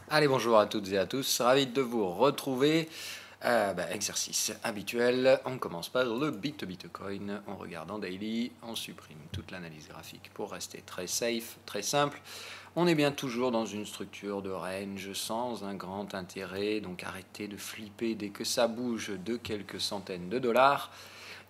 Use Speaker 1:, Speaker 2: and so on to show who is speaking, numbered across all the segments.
Speaker 1: Allez, bonjour à toutes et à tous, ravi de vous retrouver. Exercice habituel, on commence par le Bitcoin, on regarde en daily, on supprime toute l'analyse graphique pour rester très safe, très simple. On est bien toujours dans une structure de range sans un grand intérêt, donc arrêtez de flipper dès que ça bouge de quelques centaines de dollars.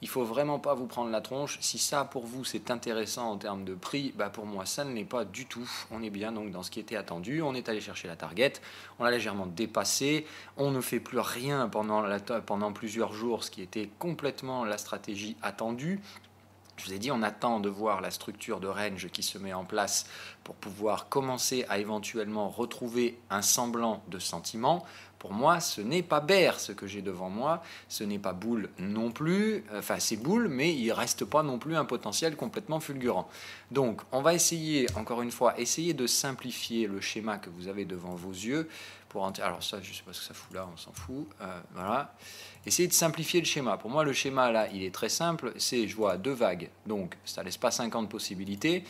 Speaker 1: Il faut vraiment pas vous prendre la tronche. Si ça pour vous c'est intéressant en termes de prix, pour moi ça ne l'est pas du tout. On est bien donc dans ce qui était attendu. On est allé chercher la target, on l'a légèrement dépassé. On ne fait plus rien pendant plusieurs jours, ce qui était complètement la stratégie attendue. Je vous ai dit, on attend de voir la structure de range qui se met en place pour pouvoir commencer à éventuellement retrouver un semblant de sentiment. Pour moi, ce n'est pas bear ce que j'ai devant moi, ce n'est pas bull non plus, enfin c'est bull, mais il ne reste pas non plus un potentiel complètement fulgurant. Donc on va essayer, encore une fois, essayer de simplifier le schéma que vous avez devant vos yeux. Alors ça, je ne sais pas ce que ça fout là, on s'en fout. Voilà. Essayez de simplifier le schéma. Pour moi, le schéma là, il est très simple. C'est, je vois deux vagues, donc ça laisse pas 50 possibilités.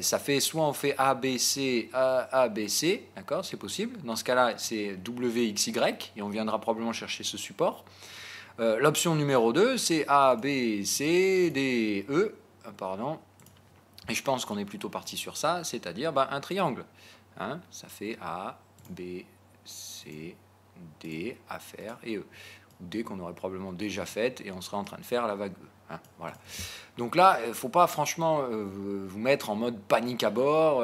Speaker 1: Ça fait soit on fait A, B, C, A, B, C, d'accord, c'est possible. Dans ce cas-là, c'est W, X, Y, et on viendra probablement chercher ce support. L'option numéro 2, c'est A, B, C, D, E, pardon. Et je pense qu'on est plutôt parti sur ça, c'est-à-dire un triangle. Hein, ça fait A, B, C, D, à faire, et E. D qu'on aurait probablement déjà faite et on serait en train de faire la vague E. Hein, voilà. Donc là, il ne faut pas franchement vous mettre en mode panique à bord.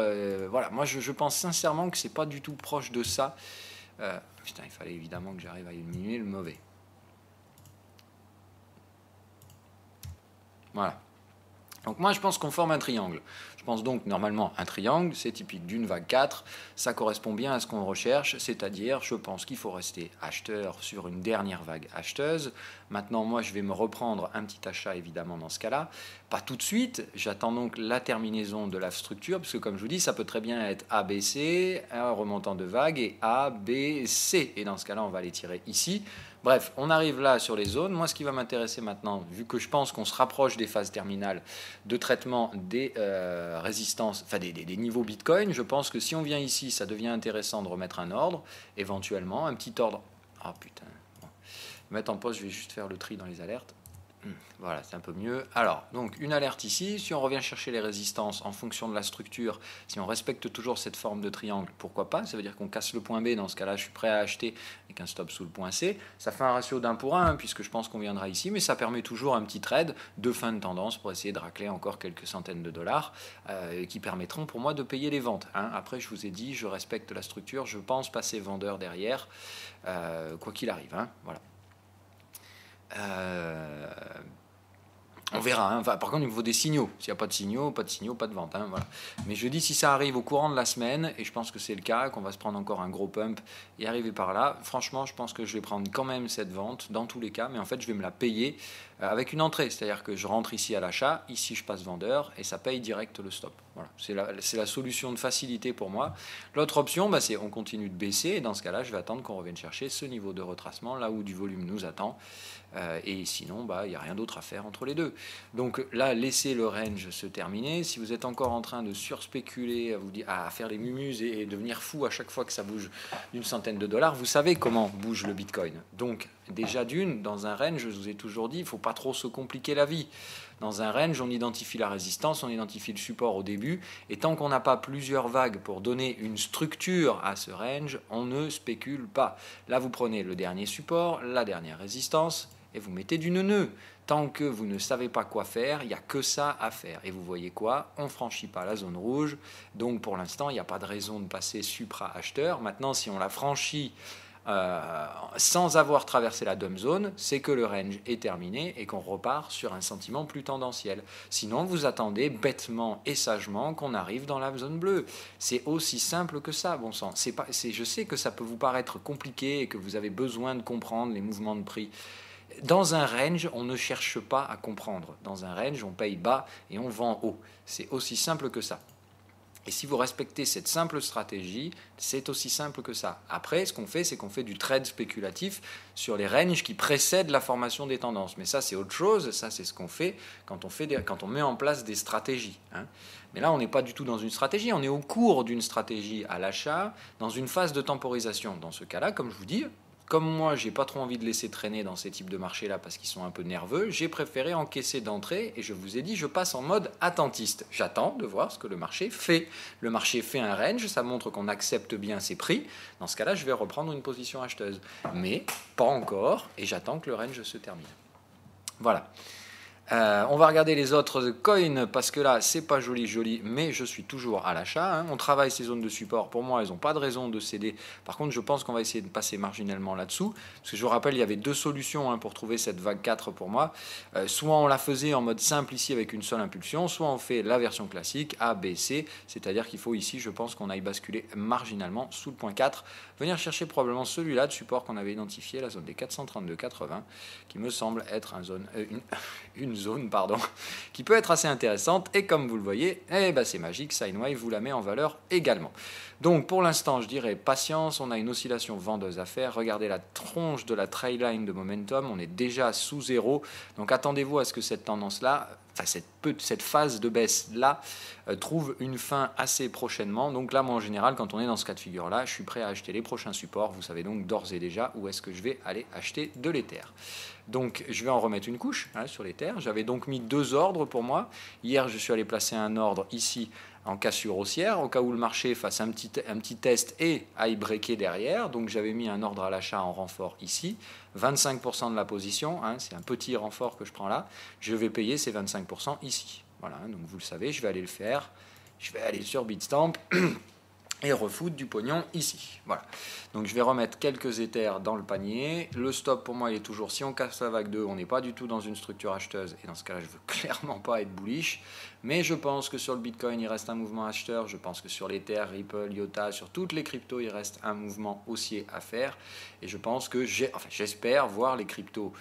Speaker 1: Voilà, moi je pense sincèrement que c'est pas du tout proche de ça. Putain, il fallait évidemment que j'arrive à éliminer le mauvais. Voilà. Donc moi je pense qu'on forme un triangle. Je pense donc normalement un triangle, c'est typique d'une vague 4, ça correspond bien à ce qu'on recherche, c'est-à-dire je pense qu'il faut rester acheteur sur une dernière vague acheteuse. Maintenant moi je vais me reprendre un petit achat évidemment dans ce cas-là, pas tout de suite, j'attends donc la terminaison de la structure, parce que comme je vous dis ça peut très bien être ABC, un remontant de vague et ABC, et dans ce cas-là on va les tirer ici. Bref, on arrive là sur les zones. Moi, ce qui va m'intéresser maintenant, vu que je pense qu'on se rapproche des phases terminales de traitement des résistances, enfin des niveaux Bitcoin, je pense que si on vient ici, ça devient intéressant de remettre un ordre, éventuellement, un petit ordre. Ah putain. Bon. Mettre en pause, je vais juste faire le tri dans les alertes. Voilà, c'est un peu mieux. Alors, donc une alerte ici. Si on revient chercher les résistances en fonction de la structure, si on respecte toujours cette forme de triangle, pourquoi pas? Ça veut dire qu'on casse le point B. Dans ce cas-là, je suis prêt à acheter avec un stop sous le point C. Ça fait un ratio d'1 pour 1, puisque je pense qu'on viendra ici, mais ça permet toujours un petit trade de fin de tendance pour essayer de racler encore quelques centaines de dollars qui permettront pour moi de payer les ventes. Hein. Après, je vous ai dit, je respecte la structure. Je pense passer vendeur derrière, quoi qu'il arrive. Hein. Voilà. On verra. Hein. Enfin, par contre, il me faut des signaux. S'il n'y a pas de signaux, pas de vente. Hein, voilà. Mais je dis si ça arrive au courant de la semaine, et je pense que c'est le cas, qu'on va se prendre encore un gros pump et arriver par là. Franchement, je pense que je vais prendre quand même cette vente dans tous les cas, mais en fait, je vais me la payer avec une entrée. C'est-à-dire que je rentre ici à l'achat, ici je passe vendeur, et ça paye direct le stop. Voilà. C'est la solution de facilité pour moi. L'autre option, c'est on continue de baisser, et dans ce cas-là, je vais attendre qu'on revienne chercher ce niveau de retracement, là où du volume nous attend. Et sinon, il n'y a rien d'autre à faire entre les deux. Donc là, laissez le range se terminer. Si vous êtes encore en train de surspéculer, à faire les mumuses et devenir fou à chaque fois que ça bouge d'une centaine de dollars, vous savez comment bouge le Bitcoin. Donc déjà dans un range, je vous ai toujours dit, il ne faut pas trop se compliquer la vie. Dans un range, on identifie la résistance, on identifie le support au début, et tant qu'on n'a pas plusieurs vagues pour donner une structure à ce range, on ne spécule pas. Là, vous prenez le dernier support, la dernière résistance, et vous mettez du neuneu. Tant que vous ne savez pas quoi faire, il n'y a que ça à faire. Et vous voyez quoi? On ne franchit pas la zone rouge. Donc pour l'instant, il n'y a pas de raison de passer supra-acheteur. Maintenant, si on la franchit sans avoir traversé la dump zone, c'est que le range est terminé et qu'on repart sur un sentiment plus tendanciel. Sinon, vous attendez bêtement et sagement qu'on arrive dans la zone bleue. C'est aussi simple que ça, bon sang. Je sais que ça peut vous paraître compliqué et que vous avez besoin de comprendre les mouvements de prix. Dans un range, on ne cherche pas à comprendre. Dans un range, on paye bas et on vend haut. C'est aussi simple que ça. Et si vous respectez cette simple stratégie, c'est aussi simple que ça. Après, ce qu'on fait, c'est qu'on fait du trade spéculatif sur les ranges qui précèdent la formation des tendances. Mais ça, c'est autre chose. Ça, c'est ce qu'on fait quand on met en place des stratégies. Hein. Mais là, on n'est pas du tout dans une stratégie. On est au cours d'une stratégie à l'achat, dans une phase de temporisation. Dans ce cas-là, comme je vous dis, comme moi, j'ai pas trop envie de laisser traîner dans ces types de marchés-là parce qu'ils sont un peu nerveux, j'ai préféré encaisser d'entrée et je vous ai dit, je passe en mode attentiste. J'attends de voir ce que le marché fait. Le marché fait un range, ça montre qu'on accepte bien ses prix. Dans ce cas-là, je vais reprendre une position acheteuse. Mais pas encore et j'attends que le range se termine. Voilà. On va regarder les autres coins parce que là c'est pas joli mais je suis toujours à l'achat, hein. On travaille ces zones de support, pour moi elles n'ont pas de raison de céder. Par contre je pense qu'on va essayer de passer marginalement là-dessous parce que je vous rappelle il y avait deux solutions, hein, pour trouver cette vague 4 pour moi. Soit on la faisait en mode simple ici avec une seule impulsion, soit on fait la version classique A, B, C, c'est à dire qu'il faut ici je pense qu'on aille basculer marginalement sous le point 4, venir chercher probablement celui-là de support qu'on avait identifié, la zone des 432,80 qui me semble être une zone qui peut être assez intéressante et comme vous le voyez, c'est magique, Sinewave vous la met en valeur également. Donc pour l'instant je dirais patience, on a une oscillation vendeuse à faire, regardez la tronche de la trail line de momentum, on est déjà sous zéro, donc attendez-vous à ce que cette tendance-là, cette phase de baisse là trouve une fin assez prochainement. Donc là moi en général quand on est dans ce cas de figure là, je suis prêt à acheter les prochains supports, vous savez donc d'ores et déjà où est-ce que je vais aller acheter de l'Ether. Donc je vais en remettre une couche, hein, sur l'Ether. J'avais donc mis deux ordres pour moi. Hier je suis allé placer un ordre ici en cassure haussière au cas où le marché fasse un petit test et aille breaker derrière. Donc j'avais mis un ordre à l'achat en renfort ici, 25% de la position, hein, c'est un petit renfort que je prends là. Je vais payer ces 25% ici. Voilà, donc vous le savez, je vais aller le faire. Je vais aller sur Bitstamp et refoutre du pognon ici. Voilà. Donc je vais remettre quelques Ethers dans le panier. Le stop pour moi il est toujours, si on casse la vague 2, on n'est pas du tout dans une structure acheteuse. Et dans ce cas-là, je veux clairement pas être bullish. Mais je pense que sur le Bitcoin, il reste un mouvement acheteur. Je pense que sur l'Ether, Ripple, IOTA, sur toutes les cryptos, il reste un mouvement haussier à faire. Et je pense que j'espère voir les cryptos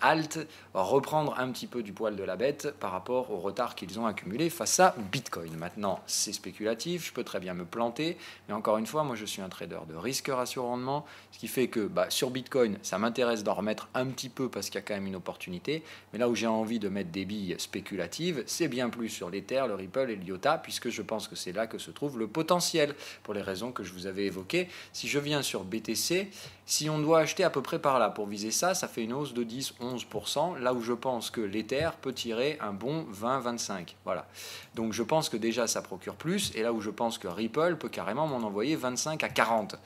Speaker 1: alt reprendre un petit peu du poil de la bête par rapport au retard qu'ils ont accumulé face à Bitcoin. Maintenant, c'est spéculatif, je peux très bien me planter, mais encore une fois, moi je suis un trader de risque ratio rendement, ce qui fait que sur Bitcoin, ça m'intéresse d'en remettre un petit peu parce qu'il y a quand même une opportunité, mais là où j'ai envie de mettre des billes spéculatives, c'est bien plus sur l'Ether, le Ripple et l'IOTA, puisque je pense que c'est là que se trouve le potentiel, pour les raisons que je vous avais évoquées. Si je viens sur BTC, si on doit acheter à peu près par là pour viser ça, ça fait une hausse de 10-11%, là où je pense que l'Ether peut tirer un bon 20-25. Voilà. Donc je pense que déjà ça procure plus, et là où je pense que Ripple peut carrément m'en envoyer 25 à 40.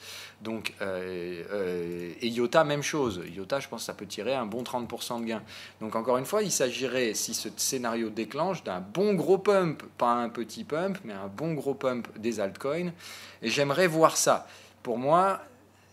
Speaker 1: Donc, et IOTA, même chose. IOTA, je pense que ça peut tirer un bon 30% de gain. Donc encore une fois, il s'agirait, si ce scénario déclenche, d'un bon gros pump, pas un petit pump, mais un bon gros pump des altcoins. Et j'aimerais voir ça. Pour moi,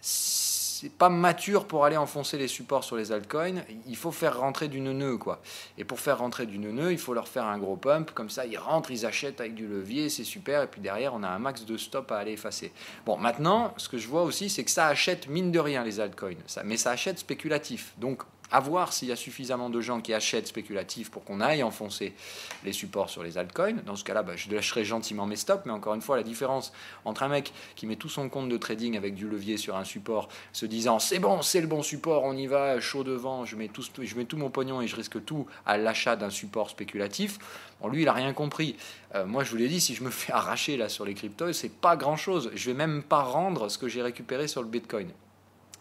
Speaker 1: c'est pas mature pour aller enfoncer les supports sur les altcoins. Il faut faire rentrer du neuneu, quoi. Et pour faire rentrer du neuneu, il faut leur faire un gros pump. Comme ça, ils rentrent, ils achètent avec du levier, c'est super. Et puis derrière, on a un max de stop à aller effacer. Bon, maintenant, ce que je vois aussi, c'est que ça achète mine de rien les altcoins. Mais ça achète spéculatif. Donc, à voir s'il y a suffisamment de gens qui achètent spéculatif pour qu'on aille enfoncer les supports sur les altcoins. Dans ce cas-là, je lâcherai gentiment mes stops, mais encore une fois, la différence entre un mec qui met tout son compte de trading avec du levier sur un support, se disant c'est bon, c'est le bon support, on y va, chaud devant, je mets tout mon pognon et je risque tout à l'achat d'un support spéculatif, bon, lui, il n'a rien compris. Moi, je vous l'ai dit, si je me fais arracher là sur les cryptos, c'est pas grand-chose. Je vais même pas rendre ce que j'ai récupéré sur le Bitcoin.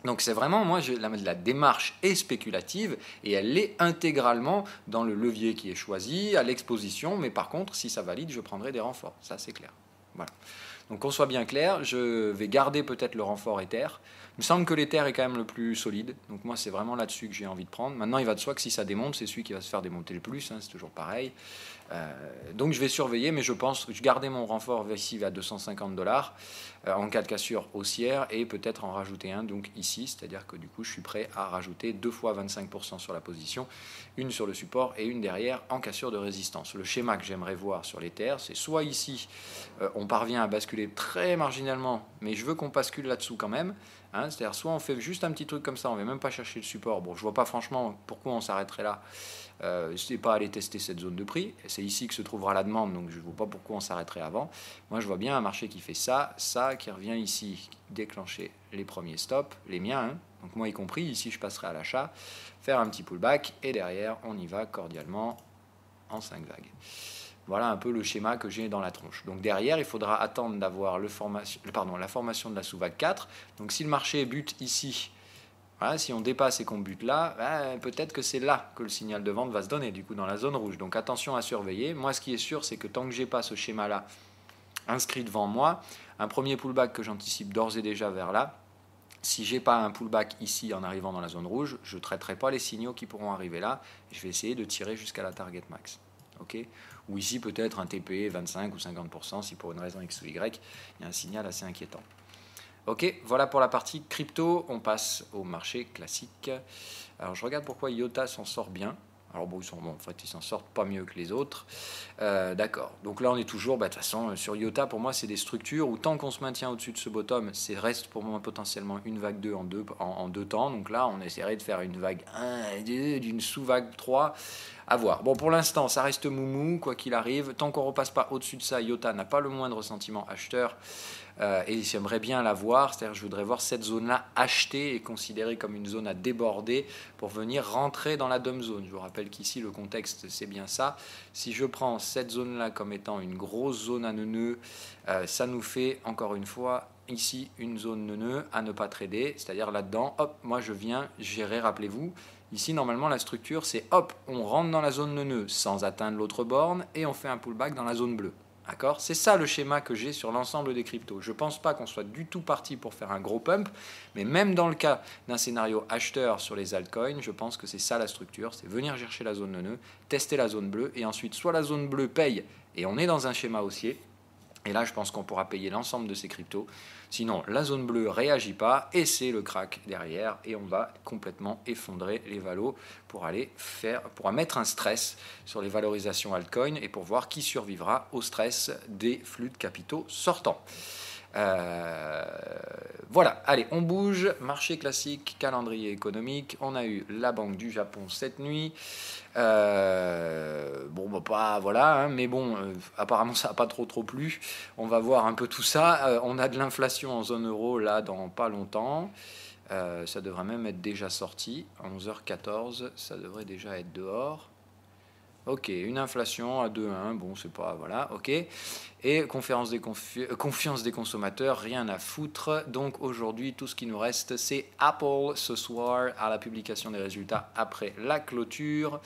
Speaker 1: Donc c'est vraiment, moi, la démarche est spéculative et elle l'est intégralement dans le levier qui est choisi, à l'exposition, mais par contre, si ça valide, je prendrai des renforts, ça c'est clair. Voilà. Donc qu'on soit bien clair, je vais garder peut-être le renfort Ether. Il me semble que l'Ether est quand même le plus solide, donc moi c'est vraiment là-dessus que j'ai envie de prendre. Maintenant il va de soi que si ça démonte, c'est celui qui va se faire démonter le plus, hein, c'est toujours pareil. Donc je vais surveiller, mais je pense que je gardais mon renfort ici à 250$ en cas de cassure haussière et peut-être en rajouter un donc ici, c'est-à-dire que du coup je suis prêt à rajouter 2 fois 25% sur la position, une sur le support et une derrière en cassure de résistance. Le schéma que j'aimerais voir sur l'Ether, c'est soit ici on parvient à basculer très marginalement, mais je veux qu'on bascule là-dessous quand même. Hein, c'est-à-dire soit on fait juste un petit truc comme ça, on ne va même pas chercher le support. Bon, je vois pas franchement pourquoi on s'arrêterait là. N'hésitez pas à aller tester cette zone de prix. C'est ici que se trouvera la demande, donc je ne vois pas pourquoi on s'arrêterait avant. Moi, je vois bien un marché qui fait ça, qui revient ici, déclencher les premiers stops, les miens, hein. Donc moi y compris, ici je passerai à l'achat, faire un petit pullback, et derrière, on y va cordialement en 5 vagues. Voilà un peu le schéma que j'ai dans la tronche. Donc derrière, il faudra attendre d'avoir la formation de la sous-vague 4. Donc si le marché bute ici, voilà, si on dépasse et qu'on bute là, peut-être que c'est là que le signal de vente va se donner, du coup dans la zone rouge. Donc attention à surveiller. Moi, ce qui est sûr, c'est que tant que je n'ai pas ce schéma-là inscrit devant moi, un premier pullback que j'anticipe d'ores et déjà vers là, si je n'ai pas un pullback ici en arrivant dans la zone rouge, je ne traiterai pas les signaux qui pourront arriver là, et je vais essayer de tirer jusqu'à la target max. Okay, ou ici peut-être un TP 25 ou 50% si pour une raison X ou Y, il y a un signal assez inquiétant. Ok, voilà pour la partie crypto. On passe au marché classique. Alors je regarde pourquoi IOTA s'en sort bien. Alors bon, en fait, ils s'en sortent pas mieux que les autres. D'accord. Donc là, on est toujours, de toute façon, sur IOTA, pour moi, c'est des structures où tant qu'on se maintient au-dessus de ce bottom, c'est reste pour moi potentiellement une vague 2 en deux temps. Donc là, on essaierait de faire une vague 1, d'une sous-vague 3. À voir. Bon, pour l'instant, ça reste moumou, quoi qu'il arrive. Tant qu'on ne repasse pas au-dessus de ça, IOTA n'a pas le moindre sentiment acheteur. Et j'aimerais bien la voir, c'est-à-dire je voudrais voir cette zone-là achetée et considérée comme une zone à déborder pour venir rentrer dans la dump zone. Je vous rappelle qu'ici, le contexte, c'est bien ça. Si je prends cette zone-là comme étant une grosse zone à neuneu, ça nous fait, encore une fois, ici, une zone neuneu à ne pas trader. C'est-à-dire là-dedans, hop, moi je viens gérer, rappelez-vous, ici, normalement, la structure, c'est hop, on rentre dans la zone neuneu sans atteindre l'autre borne et on fait un pullback dans la zone bleue. D'accord ? C'est ça le schéma que j'ai sur l'ensemble des cryptos. Je ne pense pas qu'on soit du tout parti pour faire un gros pump, mais même dans le cas d'un scénario acheteur sur les altcoins, je pense que c'est ça la structure, c'est venir chercher la zone neuneu, tester la zone bleue, et ensuite soit la zone bleue paye, et on est dans un schéma haussier, et là je pense qu'on pourra payer l'ensemble de ces cryptos. Sinon, la zone bleue ne réagit pas et c'est le crack derrière et on va complètement effondrer les valos pour mettre un stress sur les valorisations altcoin et pour voir qui survivra au stress des flux de capitaux sortants. Voilà, allez, on bouge. Marché classique, calendrier économique. On a eu la Banque du Japon cette nuit. Mais bon, apparemment ça n'a pas trop plu. On va voir un peu tout ça. On a de l'inflation en zone euro là dans pas longtemps. Ça devrait même être déjà sorti. À 11h14, ça devrait déjà être dehors. Ok, une inflation à 2,1, bon, c'est pas, voilà, ok. Et confiance des consommateurs, rien à foutre. Donc aujourd'hui, tout ce qui nous reste, c'est Apple ce soir à la publication des résultats après la clôture.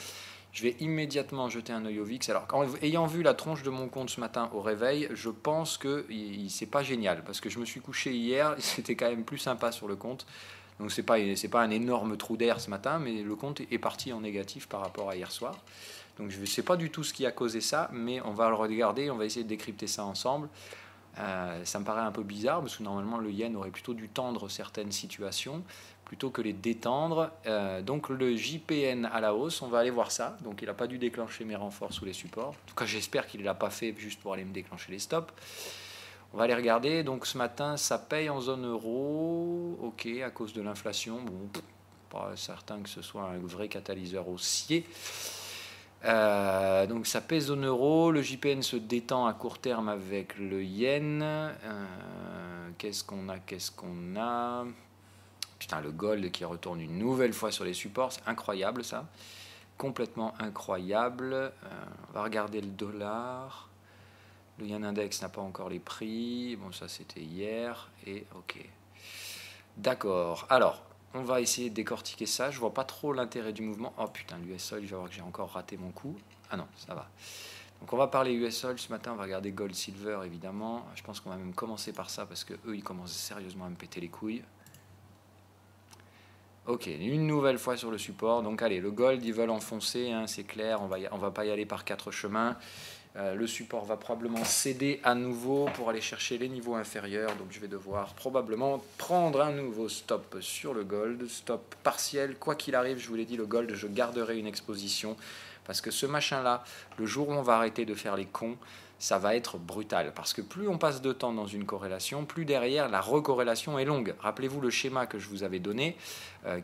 Speaker 1: Je vais immédiatement jeter un œil au VIX. Alors, ayant vu la tronche de mon compte ce matin au réveil, je pense que c'est pas génial, parce que je me suis couché hier, c'était quand même plus sympa sur le compte. Donc c'est pas un énorme trou d'air ce matin, mais le compte est parti en négatif par rapport à hier soir. Donc je ne sais pas du tout ce qui a causé ça, mais on va le regarder, on va essayer de décrypter ça ensemble. Ça me paraît un peu bizarre, parce que normalement le yen aurait plutôt dû tendre certaines situations, plutôt que les détendre. Donc le JPN à la hausse, on va aller voir ça. Donc il n'a pas dû déclencher mes renforts sous les supports. En tout cas j'espère qu'il ne l'a pas fait juste pour aller me déclencher les stops. On va aller regarder. Donc ce matin ça paye en zone euro, ok, à cause de l'inflation. Bon, pas certain que ce soit un vrai catalyseur haussier. Donc ça pèse en euros, le JPN se détend à court terme avec le yen. Qu'est-ce qu'on a Putain, le gold qui retourne une nouvelle fois sur les supports, c'est incroyable ça, complètement incroyable. On va regarder le dollar. Le yen index n'a pas encore les prix, bon ça c'était hier, et ok. D'accord, alors on va essayer de décortiquer ça. Je vois pas trop l'intérêt du mouvement. Oh putain, l'US Oil, je vais voir que j'ai encore raté mon coup. Ah non, ça va. Donc on va parler US Oil ce matin, on va regarder Gold, Silver évidemment. Je pense qu'on va même commencer par ça parce que eux ils commencent sérieusement à me péter les couilles. Ok, une nouvelle fois sur le support. Donc allez, le Gold, ils veulent enfoncer, hein, c'est clair. On va pas y aller par 4 chemins. Le support va probablement céder à nouveau pour aller chercher les niveaux inférieurs. Donc je vais devoir probablement prendre un nouveau stop sur le gold. Stop partiel. Quoi qu'il arrive, je vous l'ai dit, le gold, je garderai une exposition. Parce que ce machin-là, le jour où on va arrêter de faire les cons, ça va être brutal. Parce que plus on passe de temps dans une corrélation, plus derrière, la recorrélation est longue. Rappelez-vous le schéma que je vous avais donné,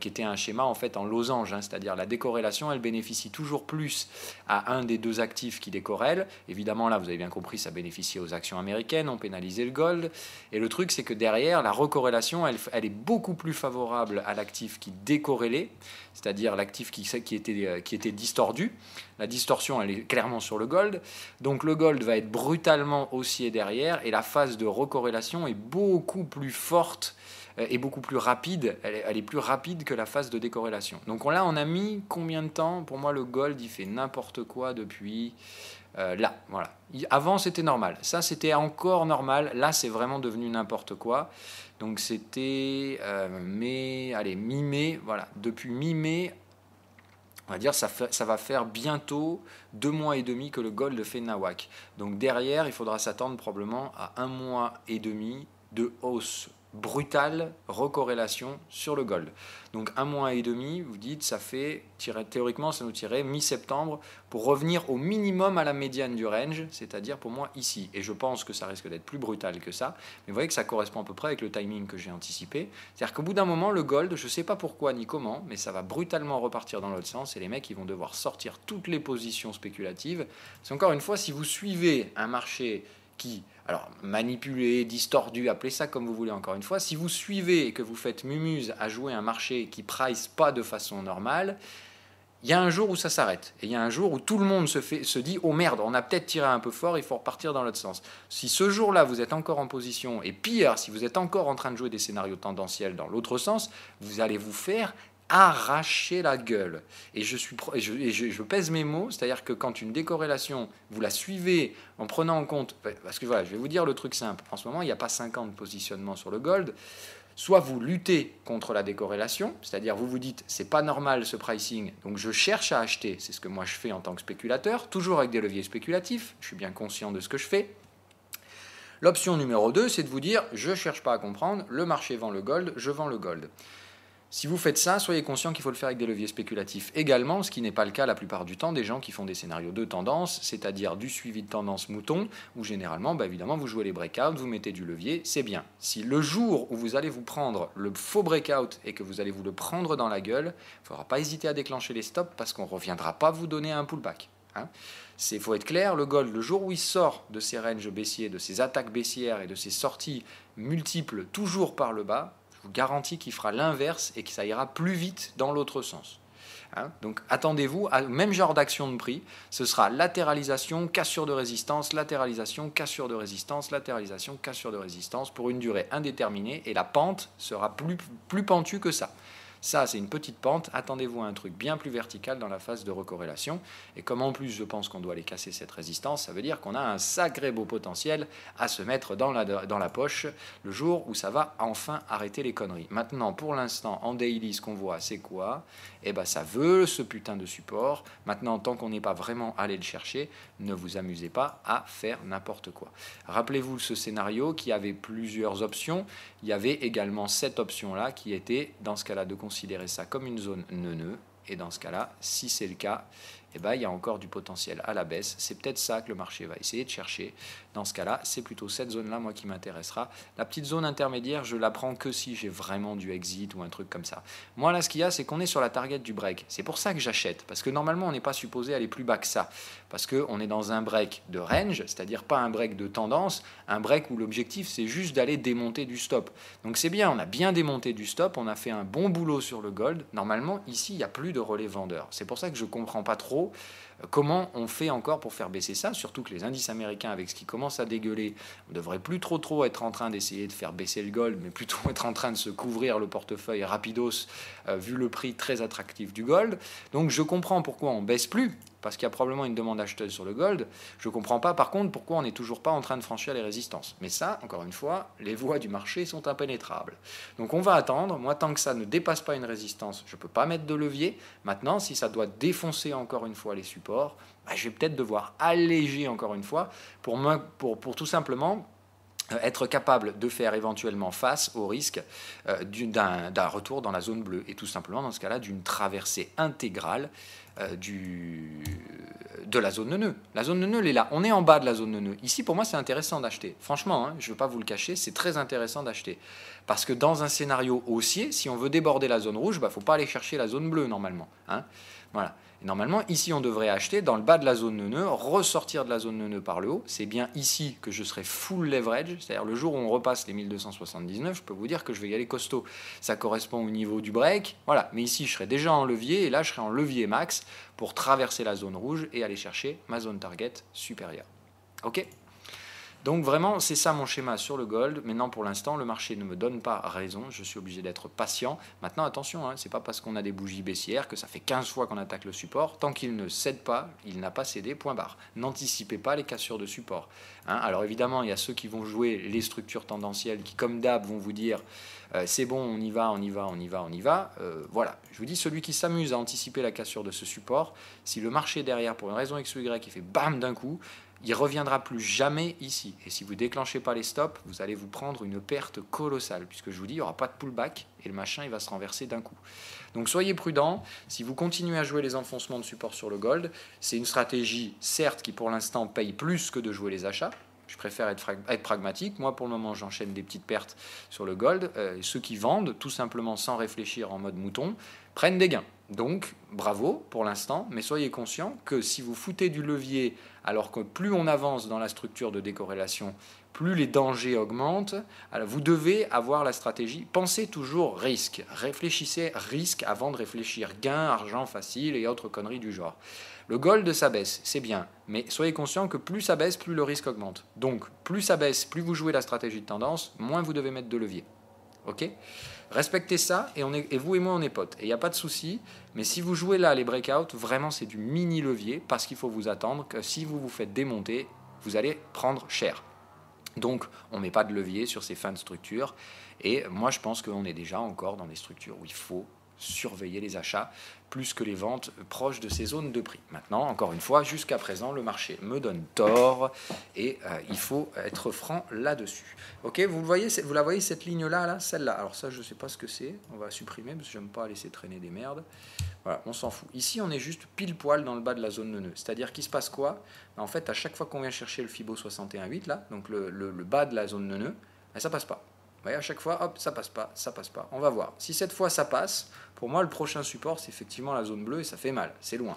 Speaker 1: qui était un schéma en fait en losange, hein, c'est-à-dire la décorrélation, elle bénéficie toujours plus à un des deux actifs qui décorrèlent. Évidemment, là, vous avez bien compris, ça bénéficie aux actions américaines, on pénalisait le gold. Et le truc, c'est que derrière, la recorrélation, elle est beaucoup plus favorable à l'actif qui décorrélait, c'est-à-dire l'actif qui était distordu. La distorsion, elle est clairement sur le gold. Donc le gold va être brutalement haussier derrière, et la phase de recorrélation est beaucoup plus forte et beaucoup plus rapide. Elle est plus rapide que la phase de décorrélation. Donc là, on a mis combien de temps? Pour moi, le gold, il fait n'importe quoi depuis là. Voilà. Avant, c'était normal. Ça, c'était encore normal. Là, c'est vraiment devenu n'importe quoi. Donc c'était mi-mai. Voilà. Depuis mi-mai, on va dire ça va faire bientôt 2 mois et demi que le gold fait nawak. Donc derrière, il faudra s'attendre probablement à 1 mois et demi de hausse brutale, recorrélation sur le gold. Donc 1 mois et demi, vous dites, ça fait, théoriquement, ça nous tirait mi-septembre pour revenir au minimum à la médiane du range, c'est-à-dire pour moi ici. Et je pense que ça risque d'être plus brutal que ça, mais vous voyez que ça correspond à peu près avec le timing que j'ai anticipé. C'est-à-dire qu'au bout d'un moment, le gold, je ne sais pas pourquoi ni comment, mais ça va brutalement repartir dans l'autre sens, et les mecs, ils vont devoir sortir toutes les positions spéculatives. C'est encore une fois, si vous suivez un marché qui, alors manipulé, distordu, appelez ça comme vous voulez encore une fois, si vous suivez et que vous faites mumuse à jouer un marché qui price pas de façon normale, il y a un jour où ça s'arrête. Et il y a un jour où tout le monde se dit « Oh merde, on a peut-être tiré un peu fort, il faut repartir dans l'autre sens ». Si ce jour-là, vous êtes encore en position, et pire, si vous êtes encore en train de jouer des scénarios tendanciels dans l'autre sens, vous allez vous faire arracher la gueule. Et je pèse mes mots, c'est-à-dire que quand une décorrélation, vous la suivez en prenant en compte, parce que voilà, je vais vous dire le truc simple, en ce moment, il n'y a pas 50 positionnements sur le gold, soit vous luttez contre la décorrélation, c'est-à-dire vous vous dites, c'est pas normal ce pricing, donc je cherche à acheter, c'est ce que moi je fais en tant que spéculateur, toujours avec des leviers spéculatifs, je suis bien conscient de ce que je fais. L'option numéro 2, c'est de vous dire, je cherche pas à comprendre, le marché vend le gold, je vends le gold. Si vous faites ça, soyez conscient qu'il faut le faire avec des leviers spéculatifs également, ce qui n'est pas le cas la plupart du temps des gens qui font des scénarios de tendance, c'est-à-dire du suivi de tendance mouton, où généralement, évidemment, vous jouez les breakouts, vous mettez du levier, c'est bien. Si le jour où vous allez vous prendre le faux breakout et que vous allez vous le prendre dans la gueule, il ne faudra pas hésiter à déclencher les stops parce qu'on ne reviendra pas vous donner un pullback. Il faut être clair, le gold, le jour où il sort de ses ranges baissiers, de ses attaques baissières et de ses sorties multiples toujours par le bas, je vous garantis qu'il fera l'inverse et que ça ira plus vite dans l'autre sens. Donc attendez-vous au même genre d'action de prix, ce sera latéralisation, cassure de résistance, latéralisation, cassure de résistance, latéralisation, cassure de résistance pour une durée indéterminée et la pente sera plus pentue que ça. Ça, c'est une petite pente. Attendez-vous à un truc bien plus vertical dans la phase de recorrélation. Et comme en plus, je pense qu'on doit aller casser cette résistance, ça veut dire qu'on a un sacré beau potentiel à se mettre dans la poche le jour où ça va enfin arrêter les conneries. Maintenant, pour l'instant, en daily, ce qu'on voit, c'est quoi? Eh bien, ça veut ce putain de support. Maintenant, tant qu'on n'est pas vraiment allé le chercher, ne vous amusez pas à faire n'importe quoi. Rappelez-vous ce scénario qui avait plusieurs options. Il y avait également cette option-là qui était, dans ce cas-là, de considérer ça comme une zone neuneu. Et dans ce cas-là, si c'est le cas, eh ben, il y a encore du potentiel à la baisse. C'est peut-être ça que le marché va essayer de chercher. Dans ce cas-là, c'est plutôt cette zone-là, moi, qui m'intéressera. La petite zone intermédiaire, je la prends que si j'ai vraiment du exit ou un truc comme ça. Moi, là, ce qu'il y a, c'est qu'on est sur la target du break. C'est pour ça que j'achète. Parce que normalement, on n'est pas supposé aller plus bas que ça. Parce qu'on est dans un break de range, c'est-à-dire pas un break de tendance, un break où l'objectif, c'est juste d'aller démonter du stop. Donc c'est bien, on a bien démonté du stop, on a fait un bon boulot sur le gold. Normalement, ici, il n'y a plus de relais vendeur. C'est pour ça que je ne comprends pas trop comment on fait encore pour faire baisser ça, surtout que les indices américains, avec ce qui commence à dégueuler, on ne devrait plus trop être en train d'essayer de faire baisser le gold, mais plutôt être en train de se couvrir le portefeuille rapidos, vu le prix très attractif du gold. Donc je comprends pourquoi on ne baisse plus, parce qu'il y a probablement une demande acheteuse sur le gold. Je ne comprends pas, par contre, pourquoi on n'est toujours pas en train de franchir les résistances. Mais ça, encore une fois, les voies du marché sont impénétrables. Donc on va attendre. Moi, tant que ça ne dépasse pas une résistance, je ne peux pas mettre de levier. Maintenant, si ça doit défoncer encore une fois les supports, je vais peut-être devoir alléger encore une fois pour tout simplement être capable de faire éventuellement face au risque d'un retour dans la zone bleue et tout simplement dans ce cas-là d'une traversée intégrale de la zone de nœud. La zone de nœud, elle est là. On est en bas de la zone de nœud. Ici, pour moi, c'est intéressant d'acheter. Franchement, hein, je ne veux pas vous le cacher, c'est très intéressant d'acheter. Parce que dans un scénario haussier, si on veut déborder la zone rouge, il ne faut pas aller chercher la zone bleue normalement. Hein. Voilà. Et normalement, ici, on devrait acheter dans le bas de la zone de nœud, ressortir de la zone de nœud par le haut. C'est bien ici que je serai full leverage, c'est-à-dire le jour où on repasse les 1279, je peux vous dire que je vais y aller costaud. Ça correspond au niveau du break, voilà. Mais ici, je serai déjà en levier, et là, je serai en levier max pour traverser la zone rouge et aller chercher ma zone target supérieure. Ok ? Donc vraiment, c'est ça mon schéma sur le gold. Maintenant, pour l'instant, le marché ne me donne pas raison. Je suis obligé d'être patient. Maintenant, attention, hein, c'est pas parce qu'on a des bougies baissières que ça fait 15 fois qu'on attaque le support. Tant qu'il ne cède pas, il n'a pas cédé, point barre. N'anticipez pas les cassures de support. Hein. Alors évidemment, il y a ceux qui vont jouer les structures tendancielles qui, comme d'hab, vont vous dire c'est bon, on y va, on y va, on y va, on y va. Voilà, je vous dis, celui qui s'amuse à anticiper la cassure de ce support, si le marché derrière, pour une raison X ou Y, il fait bam d'un coup, il ne reviendra plus jamais ici. Et si vous ne déclenchez pas les stops, vous allez vous prendre une perte colossale, puisque je vous dis, il n'y aura pas de pullback, et le machin, il va se renverser d'un coup. Donc soyez prudents, si vous continuez à jouer les enfoncements de support sur le gold, c'est une stratégie, certes, qui pour l'instant paye plus que de jouer les achats. Je préfère être pragmatique. Moi, pour le moment, j'enchaîne des petites pertes sur le gold. Ceux qui vendent, tout simplement sans réfléchir en mode mouton, prennent des gains. Donc, bravo pour l'instant, mais soyez conscients que si vous foutez du levier, alors que plus on avance dans la structure de décorrélation, plus les dangers augmentent, alors vous devez avoir la stratégie. Pensez toujours risque. Réfléchissez risque avant de réfléchir gain, argent facile et autres conneries du genre. Le gold, ça baisse, c'est bien, mais soyez conscient que plus ça baisse, plus le risque augmente. Donc, plus ça baisse, plus vous jouez la stratégie de tendance, moins vous devez mettre de levier. Ok ? Respectez ça, et vous et moi, on est potes. Et il n'y a pas de souci, mais si vous jouez là les breakouts, vraiment, c'est du mini levier, parce qu'il faut vous attendre que si vous vous faites démonter, vous allez prendre cher. Donc, on ne met pas de levier sur ces fins de structure. Et moi, je pense qu'on est déjà encore dans des structures où il faut surveiller les achats plus que les ventes proches de ces zones de prix. Maintenant, encore une fois, jusqu'à présent, le marché me donne tort et il faut être franc là-dessus. Ok, vous la voyez cette ligne-là, là, celle-là. Alors ça, je ne sais pas ce que c'est. On va supprimer parce que j'aime pas laisser traîner des merdes. Voilà, on s'en fout. Ici, on est juste pile poil dans le bas de la zone de nœud. C'est-à-dire qu'il se passe quoi ? En fait, à chaque fois qu'on vient chercher le Fibo 61.8, là, donc le bas de la zone de nœud, ça passe pas. Vous voyez, à chaque fois, hop, ça passe pas, ça passe pas. On va voir. Si cette fois ça passe, pour moi, le prochain support, c'est effectivement la zone bleue et ça fait mal, c'est loin.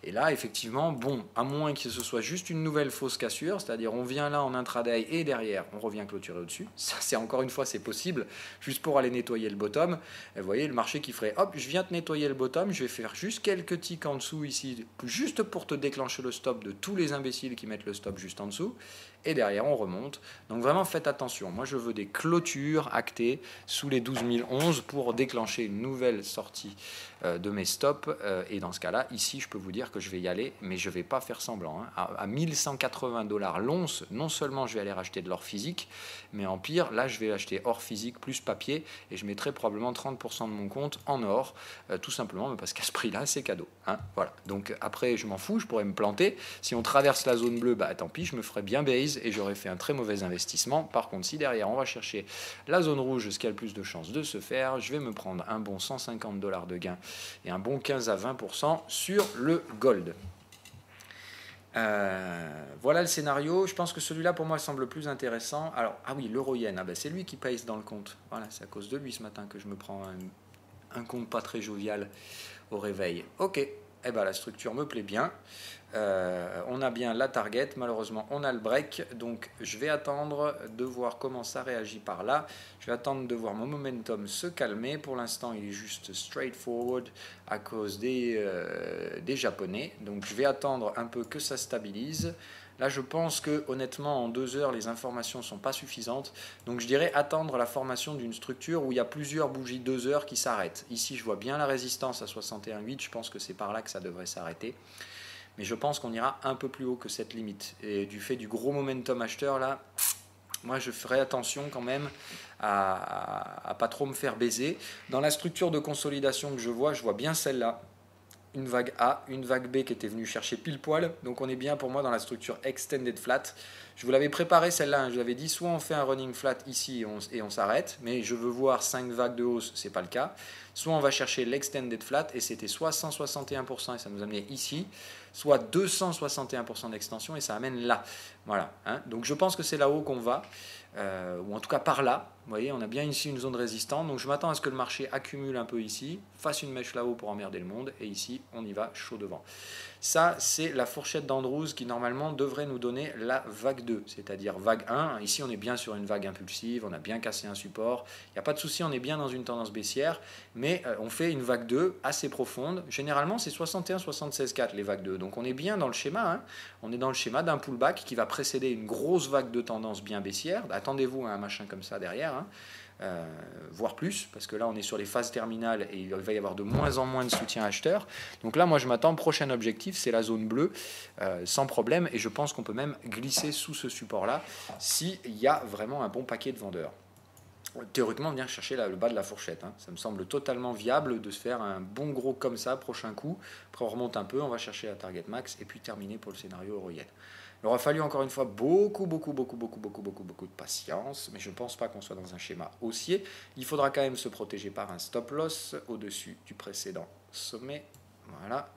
Speaker 1: Et là, effectivement, bon, à moins que ce soit juste une nouvelle fausse cassure, c'est-à-dire on vient là en intraday et derrière, on revient clôturer au-dessus. Ça, c'est encore une fois, c'est possible, juste pour aller nettoyer le bottom. Et vous voyez, le marché qui ferait, hop, je viens te nettoyer le bottom, je vais faire juste quelques ticks en dessous ici, juste pour te déclencher le stop de tous les imbéciles qui mettent le stop juste en dessous. Et derrière, on remonte. Donc vraiment, faites attention. Moi, je veux des clôtures actées sous les 12 011 pour déclencher une nouvelle sortie de mes stops. Et dans ce cas-là, ici, je peux vous dire que je vais y aller, mais je ne vais pas faire semblant. Hein. À 1180 $ l'once, non seulement je vais aller racheter de l'or physique, mais en pire, là, je vais acheter or physique plus papier et je mettrai probablement 30% de mon compte en or, tout simplement parce qu'à ce prix-là, c'est cadeau. Hein. Voilà. Donc après, je m'en fous, je pourrais me planter. Si on traverse la zone bleue, bah tant pis, je me ferai bien base et j'aurais fait un très mauvais investissement. Par contre, si derrière, on va chercher la zone rouge, ce qui a le plus de chances de se faire, je vais me prendre un bon 150 $ de gain et un bon 15 à 20% sur le gold. Voilà le scénario. Je pense que celui-là pour moi semble plus intéressant. Alors, ah oui, l'euro-yen, c'est lui qui pèse dans le compte. Voilà, c'est à cause de lui ce matin que je me prends un compte pas très jovial au réveil. Ok, la structure me plaît bien. On a bien la target, malheureusement on a le break, donc je vais attendre de voir comment ça réagit par là. Je vais attendre de voir mon momentum se calmer. Pour l'instant il est juste straightforward à cause des japonais, donc je vais attendre un peu que ça stabilise. Là je pense que honnêtement en 2 heures les informations ne sont pas suffisantes, donc je dirais attendre la formation d'une structure où il y a plusieurs bougies 2 heures qui s'arrêtent. Ici je vois bien la résistance à 61,8, je pense que c'est par là que ça devrait s'arrêter. Mais je pense qu'on ira un peu plus haut que cette limite. Et du fait du gros momentum acheteur, là, moi je ferai attention quand même à pas trop me faire baiser. Dans la structure de consolidation que je vois bien celle-là. une vague A, une vague B qui était venue chercher pile poil. Donc on est bien pour moi dans la structure extended flat. Je vous l'avais préparé celle-là, hein. Je vous avais dit soit on fait un running flat ici et on s'arrête, mais je veux voir 5 vagues de hausse, c'est pas le cas. Soit on va chercher l'extended flat et c'était soit 161% et ça nous amenait ici, soit 261% d'extension et ça amène là. Voilà, hein. Donc je pense que c'est là-haut qu'on va, ou en tout cas par là. Vous voyez, on a bien ici une zone résistante, donc je m'attends à ce que le marché accumule un peu ici, fasse une mèche là-haut pour emmerder le monde, et ici, on y va chaud devant. Ça, c'est la fourchette d'Andrews qui, normalement, devrait nous donner la vague 2, c'est-à-dire vague 1. Ici, on est bien sur une vague impulsive, on a bien cassé un support, il n'y a pas de souci, on est bien dans une tendance baissière, mais on fait une vague 2 assez profonde. Généralement, c'est 61-76,4 les vagues 2, donc on est bien dans le schéma, hein. On est dans le schéma d'un pullback qui va précéder une grosse vague de tendance bien baissière. Attendez-vous à un machin comme ça derrière, hein. Voire plus, parce que là on est sur les phases terminales et il va y avoir de moins en moins de soutien acheteur. Donc là moi je m'attends, prochain objectif c'est la zone bleue, sans problème, et je pense qu'on peut même glisser sous ce support là s'il y a vraiment un bon paquet de vendeurs. Théoriquement venir chercher le bas de la fourchette, hein. Ça me semble totalement viable de se faire un bon gros comme ça, prochain coup, après on remonte un peu, on va chercher la target max et puis terminer pour le scénario euro-yen. Il aura fallu encore une fois beaucoup de patience, mais je ne pense pas qu'on soit dans un schéma haussier. Il faudra quand même se protéger par un stop loss au-dessus du précédent sommet. Voilà.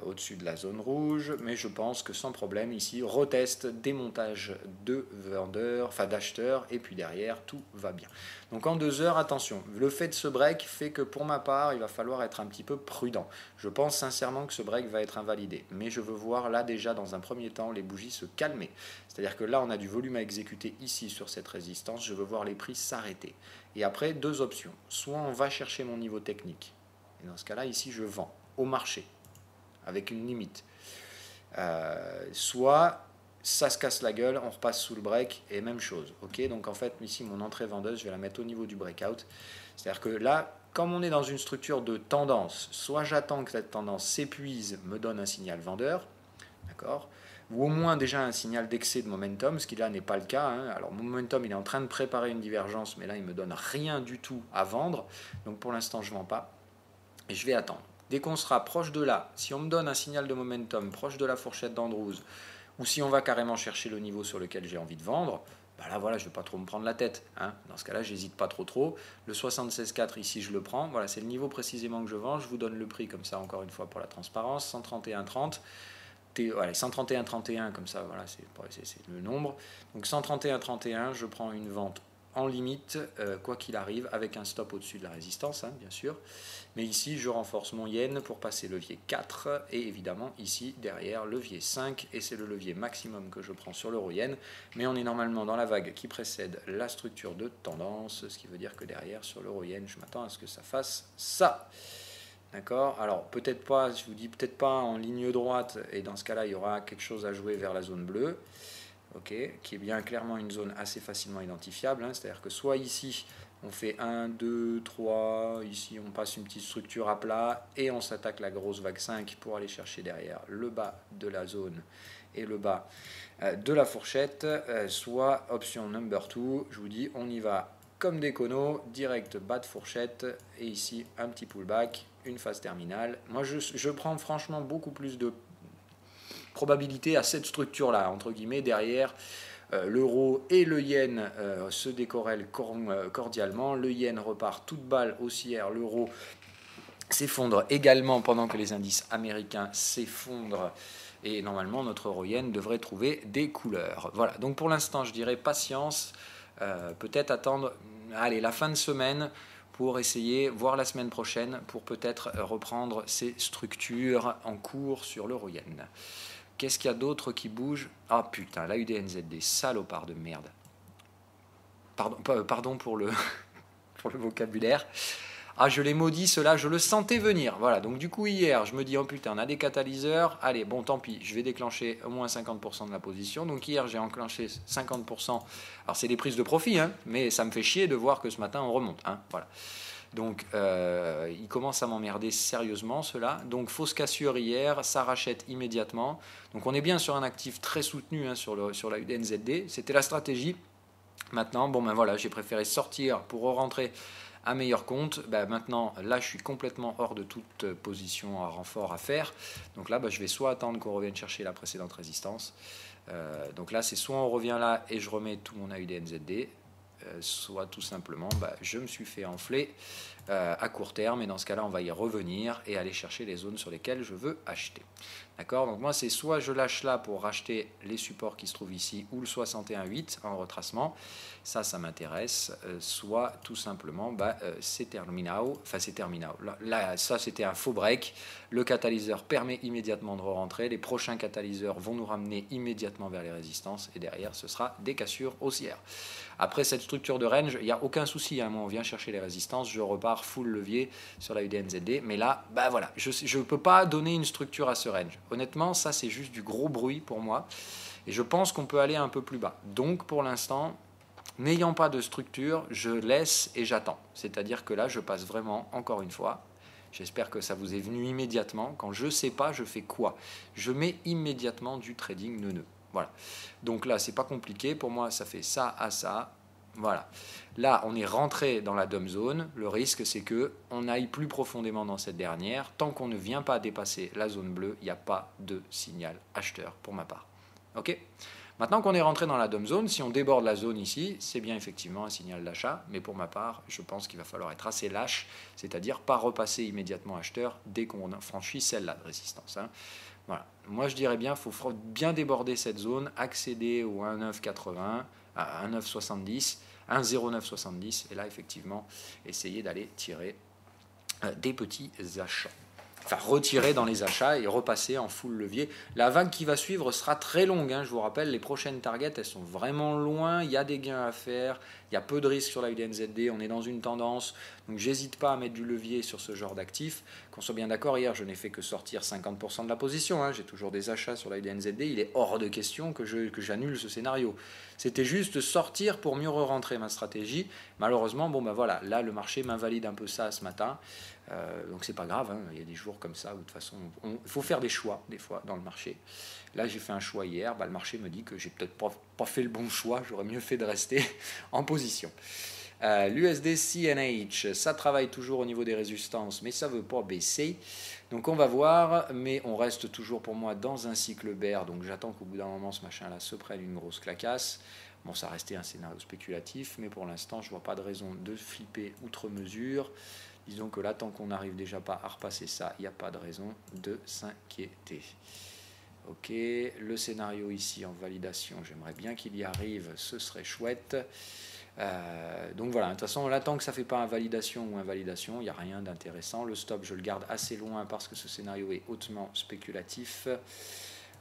Speaker 1: Au-dessus de la zone rouge, mais je pense que sans problème ici, retest, démontage de vendeurs, enfin d'acheteurs, et puis derrière tout va bien. Donc en 2 heures, attention, le fait de ce break fait que pour ma part, il va falloir être un petit peu prudent. Je pense sincèrement que ce break va être invalidé, mais je veux voir là déjà dans un premier temps les bougies se calmer. C'est-à-dire que là on a du volume à exécuter ici sur cette résistance, je veux voir les prix s'arrêter. Et après, 2 options, soit on va chercher mon niveau technique, et dans ce cas-là ici je vends au marché, avec une limite. Soit ça se casse la gueule, on repasse sous le break et même chose. Ok, donc en fait ici mon entrée vendeuse, je vais la mettre au niveau du breakout. C'est-à-dire que là, comme on est dans une structure de tendance, soit j'attends que cette tendance s'épuise, me donne un signal vendeur, d'accord, ou au moins déjà un signal d'excès de momentum, ce qui là n'est pas le cas, hein. Alors mon momentum il est en train de préparer une divergence, mais là il me donne rien du tout à vendre, donc pour l'instant je ne vends pas et je vais attendre. Dès qu'on sera proche de là, si on me donne un signal de momentum proche de la fourchette d'Andrews, ou si on va carrément chercher le niveau sur lequel j'ai envie de vendre, bah là voilà, je ne vais pas trop me prendre la tête, hein. Dans ce cas-là, j'hésite pas trop. Le 76,4 ici, je le prends. Voilà, c'est le niveau précisément que je vends. Je vous donne le prix comme ça, encore une fois, pour la transparence. 131,30. Voilà, 131,31 comme ça, voilà, c'est le nombre. Donc 131,31, je prends une vente en limite, quoi qu'il arrive, avec un stop au-dessus de la résistance, hein, bien sûr. Mais ici, je renforce mon yen pour passer levier 4, et évidemment, ici, derrière, levier 5, et c'est le levier maximum que je prends sur l'euro-yen. Mais on est normalement dans la vague qui précède la structure de tendance, ce qui veut dire que derrière, sur l'euro-yen, je m'attends à ce que ça fasse ça. D'accord. Alors, peut-être pas, je vous dis peut-être pas en ligne droite, et dans ce cas-là, il y aura quelque chose à jouer vers la zone bleue. Okay, qui est bien clairement une zone assez facilement identifiable, hein. C'est-à-dire que soit ici on fait 1, 2, 3, ici on passe une petite structure à plat et on s'attaque la grosse vague 5 pour aller chercher derrière le bas de la zone et le bas de la fourchette, soit option number 2, je vous dis on y va comme des conos, direct bas de fourchette et ici un petit pullback, une phase terminale. Moi je prends franchement beaucoup plus de probabilité à cette structure-là, entre guillemets, derrière l'euro et le yen se décorrèlent cordialement, le yen repart toute balle haussière, l'euro s'effondre également pendant que les indices américains s'effondrent et normalement notre euro-yen devrait trouver des couleurs. Voilà, donc pour l'instant je dirais patience, peut-être attendre la fin de semaine pour essayer, voir la semaine prochaine, pour peut-être reprendre ces structures en cours sur l'euro-yen. Qu'est-ce qu'il y a d'autre qui bouge? Ah putain, la UDNZD, salopard de merde. Pardon pour le, pour le vocabulaire. Ah, je l'ai maudit, cela, je le sentais venir. Voilà, donc du coup, hier, je me dis, oh putain, on a des catalyseurs. Allez, bon, tant pis, je vais déclencher au moins 50% de la position. Donc hier, j'ai enclenché 50%. Alors, c'est des prises de profit, hein, mais ça me fait chier de voir que ce matin, on remonte. Hein, voilà. Donc, il commence à m'emmerder sérieusement, cela. Donc, fausse cassure hier, ça rachète immédiatement. Donc, on est bien sur un actif très soutenu, hein, sur la UDNZD. C'était la stratégie. Maintenant, bon ben voilà, j'ai préféré sortir pour rentrer à meilleur compte. Ben maintenant, là, je suis complètement hors de toute position à renfort à faire. Donc là, ben, je vais soit attendre qu'on revienne chercher la précédente résistance. Donc là, c'est soit on revient là et je remets tout mon AUD-NZD, soit tout simplement, ben, je me suis fait enfler à court terme. Et dans ce cas-là, on va y revenir et aller chercher les zones sur lesquelles je veux acheter. D'accord? Donc moi, c'est soit je lâche là pour racheter les supports qui se trouvent ici ou le 61.8 en retracement. Ça m'intéresse. Soit tout simplement, c'est terminal. Enfin, c'est terminal. Là, ça, c'était un faux break. Le catalyseur permet immédiatement de rentrer. Les prochains catalyseurs vont nous ramener immédiatement vers les résistances. Et derrière, ce sera des cassures haussières. Après cette structure de range, il n'y a aucun souci. Moi, on vient chercher les résistances. Je repars full levier sur la UDNZD. Mais là, voilà, je ne peux pas donner une structure à ce range. Honnêtement, ça, c'est juste du gros bruit pour moi. Et je pense qu'on peut aller un peu plus bas. Donc, pour l'instant, n'ayant pas de structure, je laisse et j'attends. C'est-à-dire que là, je passe vraiment, encore une fois, j'espère que ça vous est venu immédiatement. Quand je ne sais pas, je fais quoi? Je mets immédiatement du trading neuneux. Voilà. Donc là, c'est pas compliqué. Pour moi, ça fait ça à ça. Voilà. Là, on est rentré dans la DOM zone. Le risque, c'est que on aille plus profondément dans cette dernière. Tant qu'on ne vient pas dépasser la zone bleue, il n'y a pas de signal acheteur pour ma part. OK? Maintenant qu'on est rentré dans la DOM zone, si on déborde la zone ici, c'est bien effectivement un signal d'achat. Mais pour ma part, je pense qu'il va falloir être assez lâche, c'est-à-dire pas repasser immédiatement acheteur dès qu'on franchit celle-là de résistance. Voilà. Moi, je dirais bien, il faut bien déborder cette zone, accéder au 1,980, à 1,970, 1,0970, et là, effectivement, essayer d'aller tirer des petits achats. Enfin, retirer dans les achats et repasser en full levier. La vague qui va suivre sera très longue. Je vous rappelle, les prochaines targets, elles sont vraiment loin. Il y a des gains à faire. Il y a peu de risques sur la UDNZD. On est dans une tendance. Donc, j'hésite pas à mettre du levier sur ce genre d'actifs. Qu'on soit bien d'accord, hier, je n'ai fait que sortir 50% de la position. J'ai toujours des achats sur la UDNZD. Il est hors de question que j'annule ce scénario. C'était juste sortir pour mieux re-rentrer ma stratégie. Malheureusement, voilà, là, le marché m'invalide un peu ça ce matin. Donc c'est pas grave, il y a des jours comme ça où de toute façon il faut faire des choix des fois dans le marché. Là j'ai fait un choix hier, le marché me dit que j'ai peut-être pas fait le bon choix, j'aurais mieux fait de rester en position. L'USD CNH, ça travaille toujours au niveau des résistances, mais ça ne veut pas baisser. Donc on va voir, mais on reste toujours pour moi dans un cycle bear, donc j'attends qu'au bout d'un moment ce machin-là se prenne une grosse clacasse. Bon, ça restait un scénario spéculatif, mais pour l'instant je vois pas de raison de flipper outre mesure. Disons que là, tant qu'on n'arrive déjà pas à repasser ça, il n'y a pas de raison de s'inquiéter. Ok, le scénario ici en validation, j'aimerais bien qu'il y arrive, ce serait chouette. Donc voilà, de toute façon, là, tant que ça ne fait pas invalidation ou invalidation, il n'y a rien d'intéressant. Le stop, je le garde assez loin parce que ce scénario est hautement spéculatif.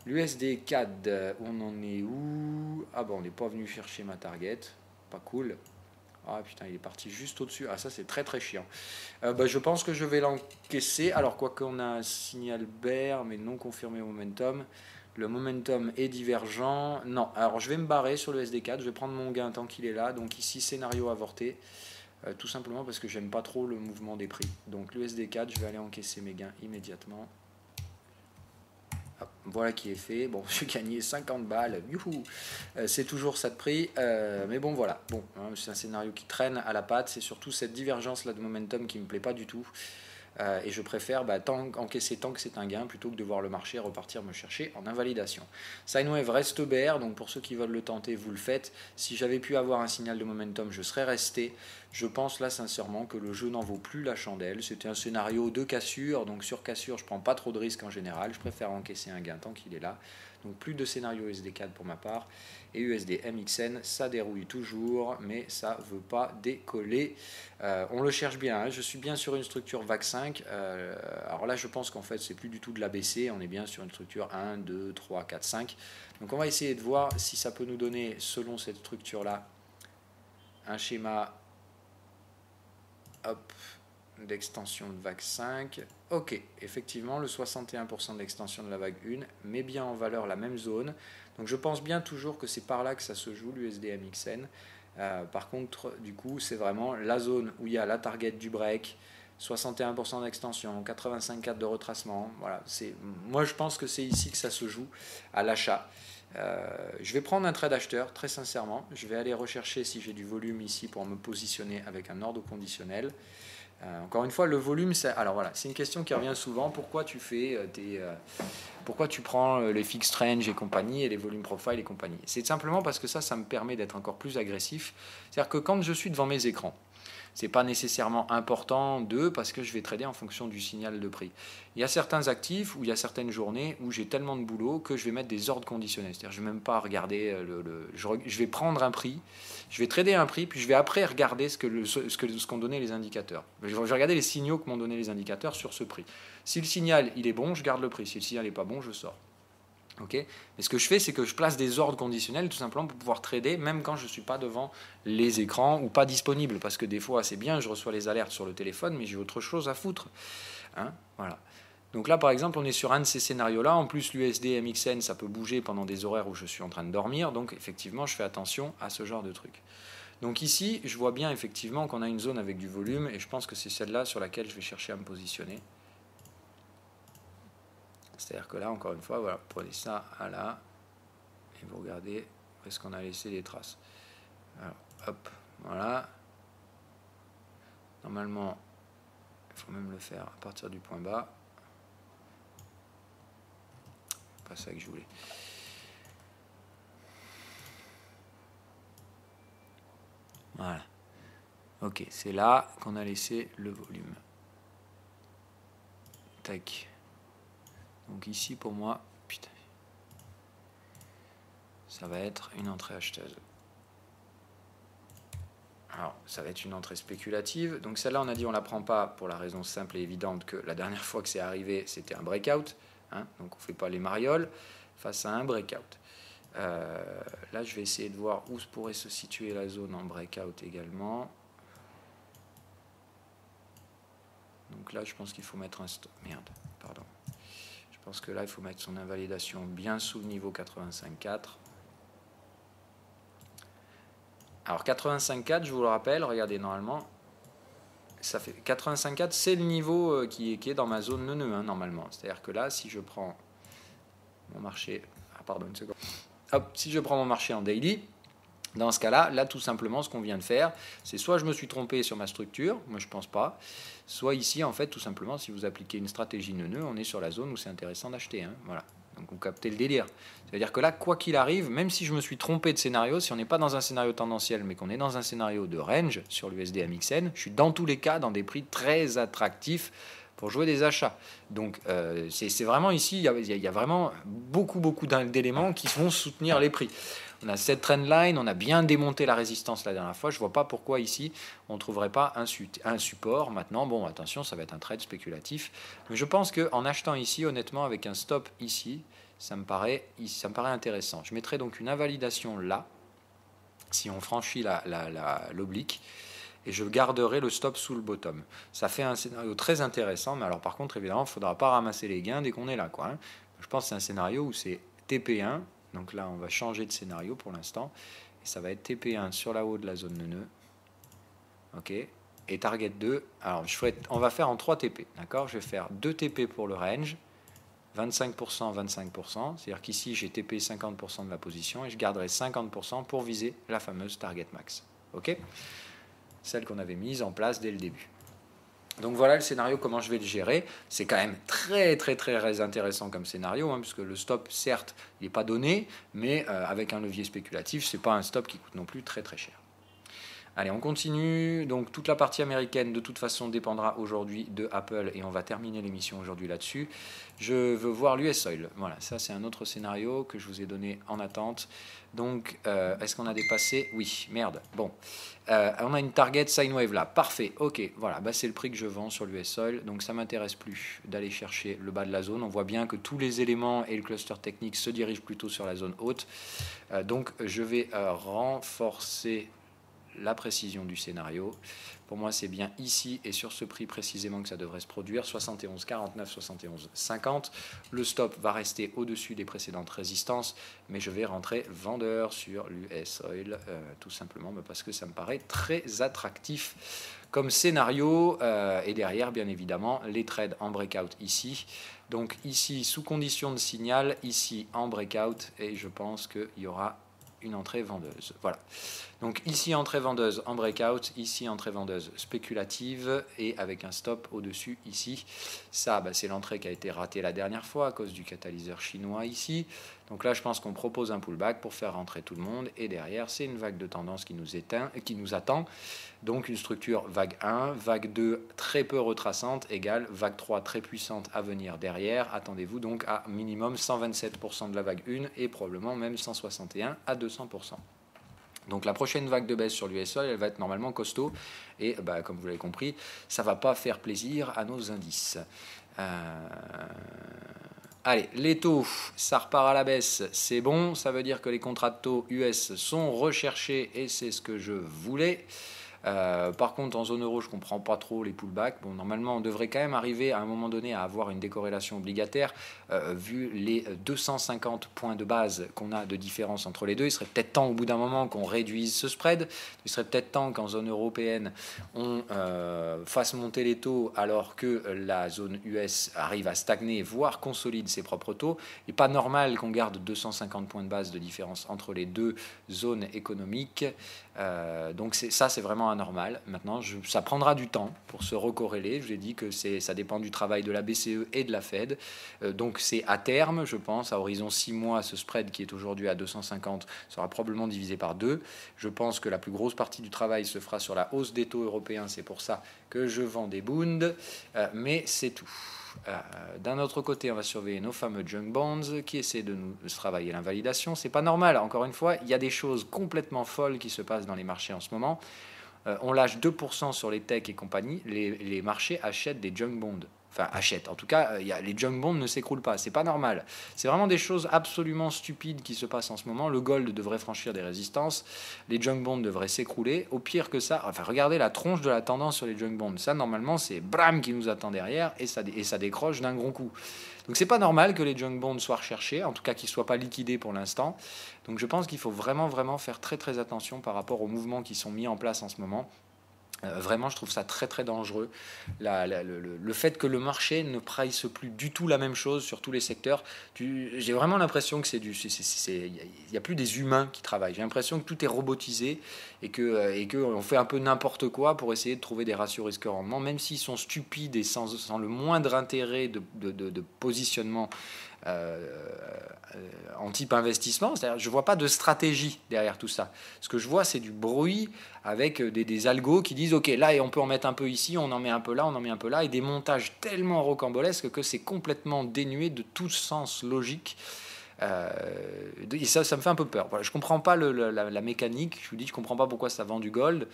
Speaker 1: L'USD CAD, on en est où? Ah bon, on n'est pas venu chercher ma target, pas cool. Ah putain, il est parti juste au-dessus. Ah ça c'est très très chiant. Je pense que je vais l'encaisser. Alors quoi qu'on a un signal bear mais non confirmé au momentum. Le momentum est divergent. Non, alors je vais me barrer sur le SD4. Je vais prendre mon gain tant qu'il est là. Donc ici scénario avorté. Tout simplement parce que j'aime pas trop le mouvement des prix. Donc le SD4, je vais aller encaisser mes gains immédiatement. Hop, voilà qui est fait. Bon, j'ai gagné 50 balles. Youhou, c'est toujours ça de prix. Mais bon, voilà. Bon, c'est un scénario qui traîne à la patte. C'est surtout cette divergence là de momentum qui me plaît pas du tout. Et je préfère encaisser tant que c'est un gain plutôt que de voir le marché repartir me chercher en invalidation. Sine wave reste bear, donc pour ceux qui veulent le tenter, vous le faites. Si j'avais pu avoir un signal de momentum, je serais resté. Je pense là sincèrement que le jeu n'en vaut plus la chandelle. C'était un scénario de cassure, donc sur cassure, je prends pas trop de risques en général. Je préfère encaisser un gain tant qu'il est là. Donc plus de scénario SD4 pour ma part. Et USD MXN, ça dérouille toujours, mais ça ne veut pas décoller. On le cherche bien, je suis bien sur une structure VAC 5. Alors là, je pense qu'en fait, c'est plus du tout de l'ABC. On est bien sur une structure 1, 2, 3, 4, 5. Donc on va essayer de voir si ça peut nous donner, selon cette structure-là, un schéma d'extension de vague 5. Ok, effectivement, le 61% d'extension de la vague 1 met bien en valeur la même zone. Donc je pense bien toujours que c'est par là que ça se joue, l'USD MXN. Par contre, du coup, c'est vraiment la zone où il y a la target du break, 61% d'extension, 85,4 de retracement. Voilà, moi, je pense que c'est ici que ça se joue à l'achat. Je vais prendre un trade acheteur, très sincèrement. Je vais aller rechercher si j'ai du volume ici pour me positionner avec un ordre conditionnel. Encore une fois, le volume, alors voilà, c'est une question qui revient souvent. Pourquoi tu fais pourquoi tu prends les fixed range et compagnie et les volume profile et compagnie? C'est simplement parce que ça me permet d'être encore plus agressif. C'est-à-dire que quand je suis devant mes écrans, c'est pas nécessairement important parce que je vais trader en fonction du signal de prix. Il y a certains actifs où il y a certaines journées où j'ai tellement de boulot que je vais mettre des ordres conditionnels. C'est-à-dire je ne vais même pas regarder je vais prendre un prix, je vais trader un prix, puis je vais après regarder ce qu'ont donné les indicateurs. Je vais regarder les signaux que m'ont donné les indicateurs sur ce prix. Si le signal il est bon, je garde le prix. Si le signal n'est pas bon, je sors. Okay. Mais ce que je fais, c'est que je place des ordres conditionnels tout simplement pour pouvoir trader, même quand je ne suis pas devant les écrans ou pas disponible. Parce que des fois, c'est bien, je reçois les alertes sur le téléphone, mais j'ai autre chose à foutre. Hein, voilà. Donc là, par exemple, on est sur un de ces scénarios-là. En plus, l'USD MXN, ça peut bouger pendant des horaires où je suis en train de dormir. Donc, effectivement, je fais attention à ce genre de truc. Donc ici, je vois bien effectivement qu'on a une zone avec du volume, et je pense que c'est celle-là sur laquelle je vais chercher à me positionner. C'est-à-dire que là, encore une fois, voilà, vous prenez ça à là, et vous regardez où est-ce qu'on a laissé les traces. Alors, hop, voilà. Normalement, il faut même le faire à partir du point bas. Pas ça que je voulais. Voilà. Ok, c'est là qu'on a laissé le volume. Tac. Donc ici, pour moi, putain, ça va être une entrée acheteuse. Alors, ça va être une entrée spéculative. Donc celle-là, on a dit on ne la prend pas pour la raison simple et évidente que la dernière fois que c'est arrivé, c'était un breakout. Hein, donc on ne fait pas les marioles face à un breakout. Là, je vais essayer de voir où pourrait se situer la zone en breakout également. Donc là, je pense qu'il faut mettre un stop. Merde, pardon. Je pense que là, il faut mettre son invalidation bien sous le niveau 85,4. Alors 85,4, je vous le rappelle, regardez, normalement, ça fait 85,4, c'est le niveau qui est dans ma zone neuneu, hein, normalement. C'est-à-dire que là, si je prends mon marché... Ah, pardon, une seconde. Hop, si je prends mon marché en daily, dans ce cas-là, là, tout simplement, ce qu'on vient de faire, c'est soit je me suis trompé sur ma structure, moi je pense pas, soit ici, en fait, tout simplement, si vous appliquez une stratégie neuneu, on est sur la zone où c'est intéressant d'acheter. Hein, voilà. Donc vous captez le délire. C'est-à-dire que là, quoi qu'il arrive, même si je me suis trompé de scénario, si on n'est pas dans un scénario tendanciel, mais qu'on est dans un scénario de range sur l'USD MXN, je suis dans tous les cas dans des prix très attractifs pour jouer des achats. Donc c'est vraiment ici, il y a vraiment beaucoup d'éléments qui vont soutenir les prix. On a cette trendline, on a bien démonté la résistance la dernière fois. Je ne vois pas pourquoi ici on ne trouverait pas un support. Maintenant, bon, attention, ça va être un trade spéculatif. Mais je pense qu'en achetant ici, honnêtement, avec un stop ici, ça me paraît intéressant. Je mettrai donc une invalidation là, si on franchit l'oblique, et je garderai le stop sous le bottom. Ça fait un scénario très intéressant, mais alors par contre, évidemment, il ne faudra pas ramasser les gains dès qu'on est là, quoi, hein. Je pense que c'est un scénario où c'est TP1. Donc là, on va changer de scénario pour l'instant. Et ça va être TP1 sur la haut de la zone neuneu. OK. Et target 2. Alors, on va faire en 3 TP. D'accord. Je vais faire 2 TP pour le range. 25%, 25%. C'est-à-dire qu'ici, j'ai TP 50% de la position. Et je garderai 50% pour viser la fameuse target max. OK. Celle qu'on avait mise en place dès le début. Donc voilà le scénario, comment je vais le gérer. C'est quand même très intéressant comme scénario, hein, puisque le stop, certes, il n'est pas donné, mais avec un levier spéculatif, ce n'est pas un stop qui coûte non plus très cher. Allez, on continue. Donc toute la partie américaine, de toute façon, dépendra aujourd'hui de Apple, et on va terminer l'émission aujourd'hui là-dessus. Je veux voir l'US Oil. Voilà, ça c'est un autre scénario que je vous ai donné en attente. Donc, est-ce qu'on a dépassé? Oui, merde. Bon, on a une target sine wave là. Parfait, ok. Voilà, bah, c'est le prix que je vends sur l'US Oil. Donc, ça ne m'intéresse plus d'aller chercher le bas de la zone. On voit bien que tous les éléments et le cluster technique se dirigent plutôt sur la zone haute. Donc, je vais renforcer la précision du scénario. Pour moi, c'est bien ici et sur ce prix précisément que ça devrait se produire, 71,49, 71,50. Le stop va rester au-dessus des précédentes résistances, mais je vais rentrer vendeur sur l'US Oil, tout simplement parce que ça me paraît très attractif comme scénario. Et derrière, bien évidemment, les trades en breakout ici. Donc ici, sous condition de signal, ici en breakout, et je pense qu'il y aura une entrée vendeuse. Voilà. Donc ici entrée vendeuse en breakout, ici entrée vendeuse spéculative et avec un stop au-dessus ici. Ça, c'est l'entrée qui a été ratée la dernière fois à cause du catalyseur chinois ici. Donc là, je pense qu'on propose un pullback pour faire rentrer tout le monde. Et derrière, c'est une vague de tendance qui nous attend. Donc une structure vague 1, vague 2 très peu retraçante, égale vague 3 très puissante à venir derrière. Attendez-vous donc à minimum 127% de la vague 1 et probablement même 161 à 200%. Donc la prochaine vague de baisse sur l'USO, elle va être normalement costaud. Et comme vous l'avez compris, ça ne va pas faire plaisir à nos indices. Allez, les taux, ça repart à la baisse, c'est bon. Ça veut dire que les contrats de taux US sont recherchés et c'est ce que je voulais. Par contre, en zone euro, je ne comprends pas trop les pullbacks. Bon, normalement, on devrait quand même arriver à un moment donné à avoir une décorrélation obligataire. Vu les 250 points de base qu'on a de différence entre les deux, il serait peut-être temps au bout d'un moment qu'on réduise ce spread. Il serait peut-être temps qu'en zone européenne, on fasse monter les taux alors que la zone US arrive à stagner, voire consolide ses propres taux. Il n'est pas normal qu'on garde 250 points de base de différence entre les deux zones économiques. Donc ça, c'est vraiment anormal. Maintenant, ça prendra du temps pour se recorréler. Je vous ai dit que ça dépend du travail de la BCE et de la Fed. Donc c'est à terme, je pense, à horizon 6 mois, ce spread qui est aujourd'hui à 250 sera probablement divisé par 2. Je pense que la plus grosse partie du travail se fera sur la hausse des taux européens. C'est pour ça que je vends des Bund. Mais c'est tout. D'un autre côté, on va surveiller nos fameux junk bonds qui essaient de nous travailler l'invalidation. C'est pas normal, encore une fois, il y a des choses complètement folles qui se passent dans les marchés en ce moment. On lâche 2% sur les techs et compagnie, les marchés achètent des junk bonds. Enfin, achètent. En tout cas, les junk bonds ne s'écroulent pas. C'est pas normal. C'est vraiment des choses absolument stupides qui se passent en ce moment. Le gold devrait franchir des résistances. Les junk bonds devraient s'écrouler. Au pire que ça, enfin, regardez la tronche de la tendance sur les junk bonds. Ça, normalement, c'est bram qui nous attend derrière et ça décroche d'un gros coup. Donc, c'est pas normal que les junk bonds soient recherchés, en tout cas qu'ils soient pas liquidés pour l'instant. Donc, je pense qu'il faut vraiment, vraiment faire très, très attention par rapport aux mouvements qui sont mis en place en ce moment. Vraiment, je trouve ça très très dangereux. Le fait que le marché ne price plus du tout la même chose sur tous les secteurs, j'ai vraiment l'impression que il n'y a plus des humains qui travaillent. J'ai l'impression que tout est robotisé et que on fait un peu n'importe quoi pour essayer de trouver des ratios risque-rendement, même s'ils sont stupides et sans le moindre intérêt de positionnement en type investissement. C'est-à-dire, je ne vois pas de stratégie derrière tout ça. Ce que je vois, c'est du bruit avec des algos qui disent ok, là on peut en mettre un peu ici, on en met un peu là, on en met un peu là, et des montages tellement rocambolesques que c'est complètement dénué de tout sens logique. Et ça me fait un peu peur. Voilà, je comprends pas la mécanique. Je vous dis, je comprends pas pourquoi ça vend du gold.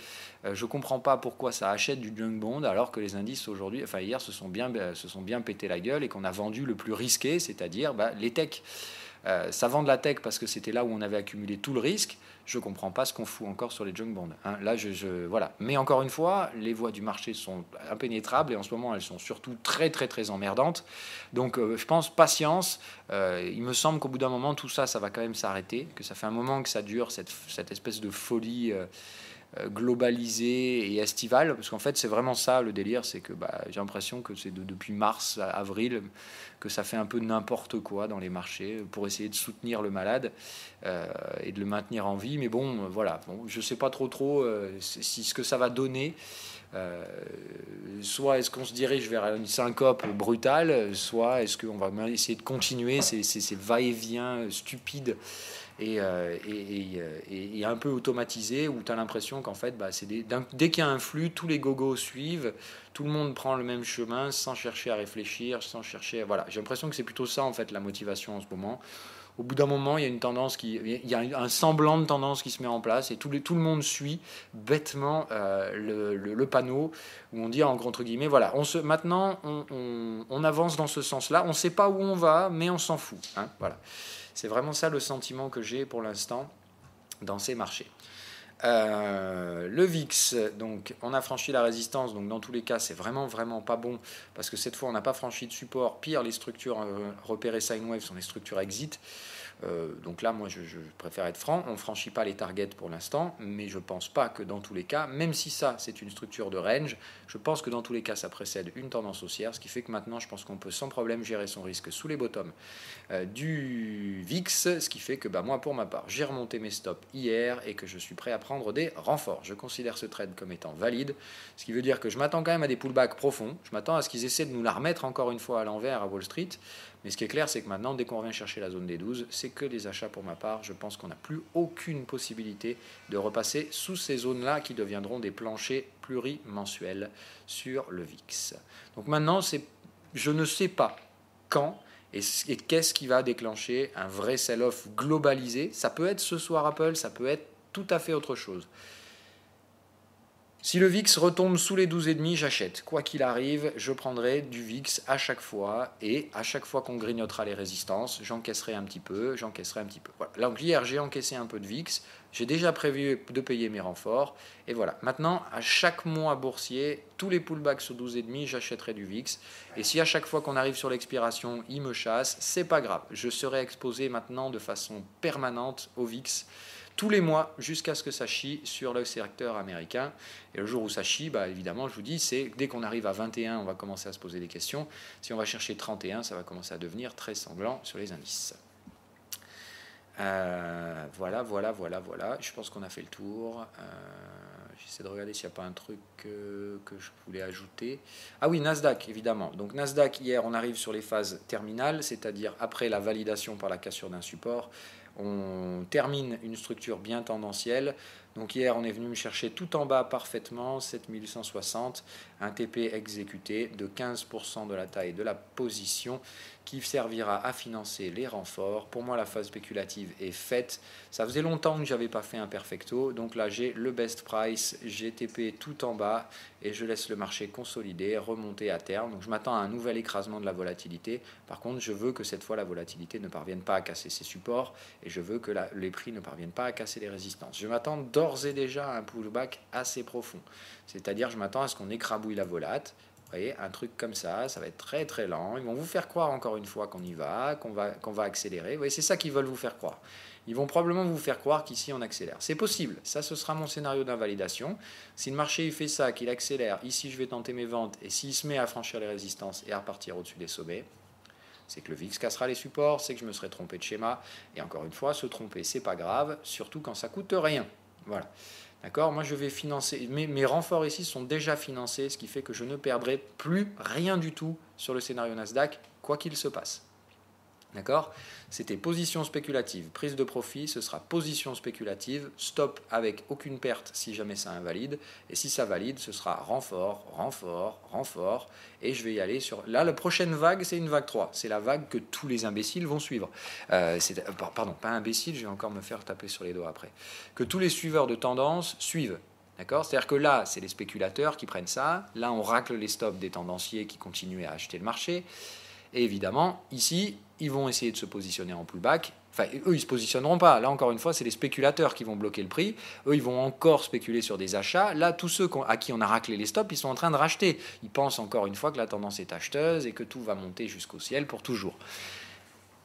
Speaker 1: Je comprends pas pourquoi ça achète du junk bond alors que les indices aujourd'hui, enfin hier, se sont bien pété la gueule et qu'on a vendu le plus risqué, c'est-à-dire les techs. Ça vend de la tech parce que c'était là où on avait accumulé tout le risque. Je ne comprends pas ce qu'on fout encore sur les junk bonds. Hein. Là, voilà. Mais encore une fois, les voies du marché sont impénétrables et en ce moment, elles sont surtout très, très, très emmerdantes. Donc, je pense patience. Il me semble qu'au bout d'un moment, tout ça, ça va quand même s'arrêter. Que ça fait un moment que ça dure, cette espèce de folie globalisée et estivale. Parce qu'en fait, c'est vraiment ça le délire. C'est que j'ai l'impression que c'est depuis mars à avril que ça fait un peu n'importe quoi dans les marchés pour essayer de soutenir le malade et de le maintenir en vie. Mais bon, voilà, je ne sais pas trop si ce que ça va donner. Soit est-ce qu'on se dirige vers une syncope brutale, soit est-ce qu'on va essayer de continuer ces va-et-vient stupides et un peu automatisé où tu as l'impression qu'en fait, dès qu'il y a un flux, tous les gogos suivent, tout le monde prend le même chemin sans chercher à réfléchir, sans chercher... Voilà, j'ai l'impression que c'est plutôt ça, en fait, la motivation en ce moment. Au bout d'un moment, il y a une tendance il y a un semblant de tendance qui se met en place et tout le monde suit bêtement le panneau où on dit entre guillemets, voilà, maintenant on avance dans ce sens-là, on ne sait pas où on va, mais on s'en fout. Hein, voilà. C'est vraiment ça le sentiment que j'ai pour l'instant dans ces marchés. Le VIX, donc on a franchi la résistance, donc dans tous les cas c'est vraiment pas bon parce que cette fois on n'a pas franchi de support. Pire, les structures repérées sine wave sont les structures exit. Donc là, moi, je préfère être franc. On ne franchit pas les targets pour l'instant, mais je ne pense pas que dans tous les cas, même si ça, c'est une structure de range, je pense que dans tous les cas, ça précède une tendance haussière, ce qui fait que maintenant, je pense qu'on peut sans problème gérer son risque sous les bottoms du VIX, ce qui fait que moi, pour ma part, j'ai remonté mes stops hier et que je suis prêt à prendre des renforts. Je considère ce trade comme étant valide, ce qui veut dire que je m'attends quand même à des pullbacks profonds. Je m'attends à ce qu'ils essaient de nous la remettre encore une fois à l'envers à Wall Street. Mais ce qui est clair, c'est que maintenant, dès qu'on revient chercher la zone des 12, c'est que des achats pour ma part. Je pense qu'on n'a plus aucune possibilité de repasser sous ces zones-là qui deviendront des planchers plurimensuels sur le VIX. Donc maintenant, je ne sais pas quand et qu'est-ce qui va déclencher un vrai sell-off globalisé. Ça peut être ce soir Apple, ça peut être tout à fait autre chose. Si le VIX retombe sous les 12,5, j'achète. Quoi qu'il arrive, je prendrai du VIX à chaque fois. Et à chaque fois qu'on grignotera les résistances, j'encaisserai un petit peu, Voilà. Donc hier, j'ai encaissé un peu de VIX. J'ai déjà prévu de payer mes renforts. Et voilà. Maintenant, à chaque mois boursier, tous les pullbacks sur 12,5, j'achèterai du VIX. Et si à chaque fois qu'on arrive sur l'expiration, il me chasse, c'est pas grave. Je serai exposé maintenant de façon permanente au VIX tous les mois jusqu'à ce que ça chie sur le secteur américain. Et le jour où ça chie, évidemment, je vous dis, c'est dès qu'on arrive à 21, on va commencer à se poser des questions. Si on va chercher 31, ça va commencer à devenir très sanglant sur les indices. Voilà. Je pense qu'on a fait le tour. J'essaie de regarder s'il n'y a pas un truc que je voulais ajouter. Ah oui, Nasdaq, évidemment. Donc Nasdaq, hier, on arrive sur les phases terminales, c'est-à-dire après la validation par la cassure d'un support. On termine une structure bien tendancielle. Donc hier, on est venu me chercher tout en bas parfaitement, 7160, un TP exécuté de 15% de la taille de la position qui servira à financer les renforts. Pour moi, la phase spéculative est faite. Ça faisait longtemps que je n'avais pas fait un perfecto. Donc là, j'ai le best price, j'ai TP tout en bas et je laisse le marché consolider, remonter à terme. Donc je m'attends à un nouvel écrasement de la volatilité. Par contre, je veux que cette fois, la volatilité ne parvienne pas à casser ses supports et je veux que les prix ne parviennent pas à casser les résistances. Je m'attends d'ores et déjà à un pullback assez profond. C'est-à-dire, je m'attends à ce qu'on écrabouille la volate. Vous voyez, un truc comme ça va être très très lent. Ils vont vous faire croire encore une fois qu'on y va, qu'on va accélérer. Vous voyez, c'est ça qu'ils veulent vous faire croire. Ils vont probablement vous faire croire qu'ici on accélère. C'est possible. Ça, ce sera mon scénario d'invalidation. Si le marché il fait ça, qu'il accélère, ici je vais tenter mes ventes, et s'il se met à franchir les résistances et à repartir au-dessus des sommets, c'est que le VIX cassera les supports, c'est que je me serai trompé de schéma. Et encore une fois, se tromper, c'est pas grave, surtout quand ça coûte rien. Voilà. D'accord ? Moi, je vais financer. Mes renforts ici sont déjà financés, ce qui fait que je ne perdrai plus rien du tout sur le scénario Nasdaq, quoi qu'il se passe. D'accord ? C'était position spéculative, prise de profit, ce sera position spéculative, stop avec aucune perte si jamais ça invalide, et si ça valide, ce sera renfort, et je vais y aller sur... Là, la prochaine vague, c'est une vague 3, c'est la vague que tous les imbéciles vont suivre. Pardon, pas imbécile, je vais encore me faire taper sur les doigts après. Que tous les suiveurs de tendance suivent. D'accord ? C'est-à-dire que là, c'est les spéculateurs qui prennent ça, là, on racle les stops des tendanciers qui continuent à acheter le marché, et évidemment, ici, ils vont essayer de se positionner en pullback. Enfin, eux, ils ne se positionneront pas. Là, encore une fois, c'est les spéculateurs qui vont bloquer le prix. Eux, ils vont encore spéculer sur des achats. Là, tous ceux à qui on a raclé les stops, ils sont en train de racheter. Ils pensent encore une fois que la tendance est acheteuse et que tout va monter jusqu'au ciel pour toujours.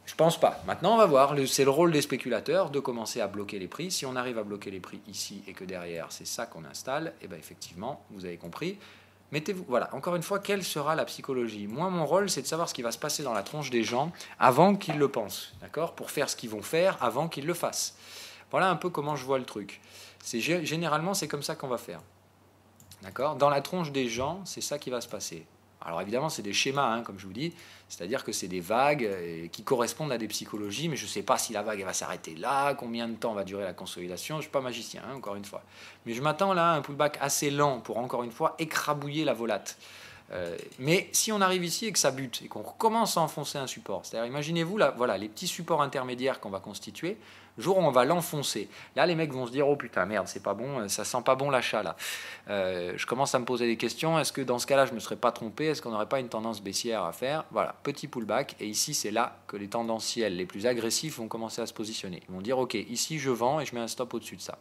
Speaker 1: Je ne pense pas. Maintenant, on va voir. C'est le rôle des spéculateurs de commencer à bloquer les prix. Si on arrive à bloquer les prix ici et que derrière, c'est ça qu'on installe, et bien effectivement, vous avez compris. Mettez-vous, voilà, encore une fois, quelle sera la psychologie ? Moi, mon rôle, c'est de savoir ce qui va se passer dans la tronche des gens avant qu'ils le pensent, d'accord ? Pour faire ce qu'ils vont faire avant qu'ils le fassent. Voilà un peu comment je vois le truc. Généralement, c'est comme ça qu'on va faire, d'accord ? Dans la tronche des gens, c'est ça qui va se passer. Alors évidemment, c'est des schémas, comme je vous dis, c'est-à-dire que c'est des vagues qui correspondent à des psychologies, mais je ne sais pas si la vague elle va s'arrêter là, combien de temps va durer la consolidation, je ne suis pas magicien, encore une fois. Mais je m'attends là à un pullback assez lent pour, encore une fois, écrabouiller la volate. Mais si on arrive ici et que ça bute, et qu'on recommence à enfoncer un support, c'est-à-dire imaginez-vous là, voilà, les petits supports intermédiaires qu'on va constituer, le jour où on va l'enfoncer, là les mecs vont se dire « Oh putain, merde, c'est pas bon, ça sent pas bon l'achat là. » Je commence à me poser des questions, est-ce que dans ce cas-là je me serais pas trompé, est-ce qu'on n'aurait pas une tendance baissière à faire ? Voilà, petit pullback, et ici c'est là que les tendanciels les plus agressifs vont commencer à se positionner. Ils vont dire « Ok, ici je vends et je mets un stop au-dessus de ça. »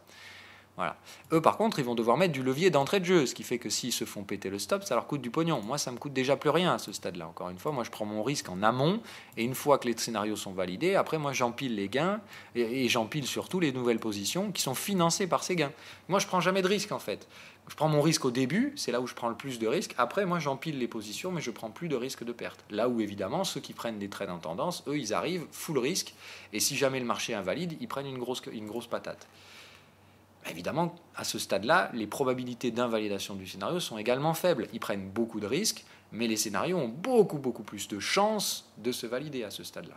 Speaker 1: Voilà. Eux, par contre, ils vont devoir mettre du levier d'entrée de jeu, ce qui fait que s'ils se font péter le stop, ça leur coûte du pognon. Moi, ça me coûte déjà plus rien à ce stade-là. Encore une fois, moi, je prends mon risque en amont, et une fois que les scénarios sont validés, après, moi, j'empile les gains, et j'empile surtout les nouvelles positions qui sont financées par ces gains. Moi, je prends jamais de risque, en fait. Je prends mon risque au début, c'est là où je prends le plus de risques. Après, moi, j'empile les positions, mais je prends plus de risque de perte. Là où, évidemment, ceux qui prennent des trades en tendance, eux, ils arrivent full risque, et si jamais le marché est invalide, ils prennent une grosse patate. Évidemment, à ce stade-là, les probabilités d'invalidation du scénario sont également faibles. Ils prennent beaucoup de risques, mais les scénarios ont beaucoup plus de chances de se valider à ce stade-là.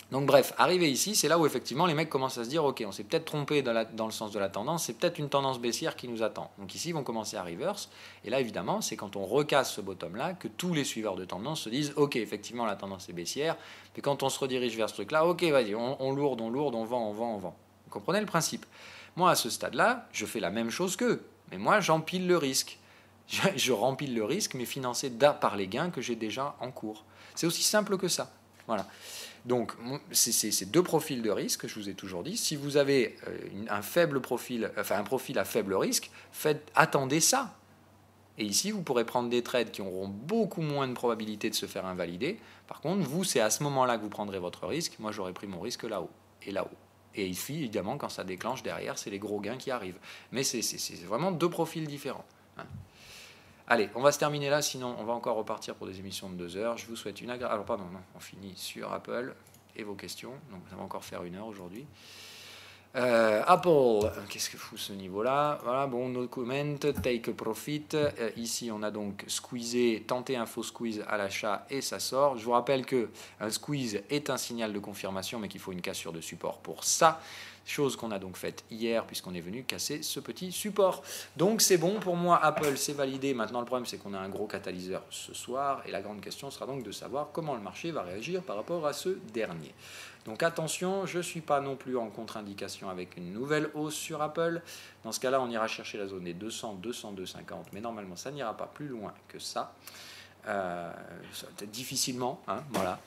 Speaker 1: Donc bref, arrivé ici, c'est là où effectivement les mecs commencent à se dire « Ok, on s'est peut-être trompé dans le sens de la tendance, c'est peut-être une tendance baissière qui nous attend. » Donc ici, ils vont commencer à reverse. Et là, évidemment, c'est quand on recasse ce bottom-là que tous les suiveurs de tendance se disent « Ok, effectivement, la tendance est baissière. » Puis quand on se redirige vers ce truc-là, « Ok, vas-y, on lourde, on vend. » Vous comprenez le principe? Moi, à ce stade-là, je fais la même chose qu'eux. Mais moi, j'empile le risque. Je rempile le risque, mais financé par les gains que j'ai déjà en cours. C'est aussi simple que ça. Voilà. Donc, c'est deux profils de risque que je vous ai toujours dit. Si vous avez un profil à faible risque, attendez ça. Et ici, vous pourrez prendre des trades qui auront beaucoup moins de probabilité de se faire invalider. Par contre, vous, c'est à ce moment-là que vous prendrez votre risque. Moi, j'aurais pris mon risque là-haut et là-haut. Et ici, évidemment, quand ça déclenche derrière, c'est les gros gains qui arrivent. Mais c'est vraiment deux profils différents. Allez, on va se terminer là, sinon on va encore repartir pour des émissions de 2 heures. Je vous souhaite une agréable... Alors pardon, non, on finit sur Apple et vos questions. Donc ça va encore faire 1 heure aujourd'hui. Apple, qu'est-ce que fout ce niveau-là? Voilà, bon, no comment, take a profit. Ici, on a donc squeezé, tenté un faux squeeze à l'achat et ça sort. Je vous rappelle que un squeeze est un signal de confirmation, mais qu'il faut une cassure de support pour ça. Chose qu'on a donc faite hier, puisqu'on est venu casser ce petit support. Donc c'est bon pour moi, Apple, c'est validé. Maintenant, le problème, c'est qu'on a un gros catalyseur ce soir. Et la grande question sera donc de savoir comment le marché va réagir par rapport à ce dernier. Donc attention, je ne suis pas non plus en contre-indication avec une nouvelle hausse sur Apple. Dans ce cas-là, on ira chercher la zone des 200, 202,50. Mais normalement, ça n'ira pas plus loin que ça. Difficilement, voilà.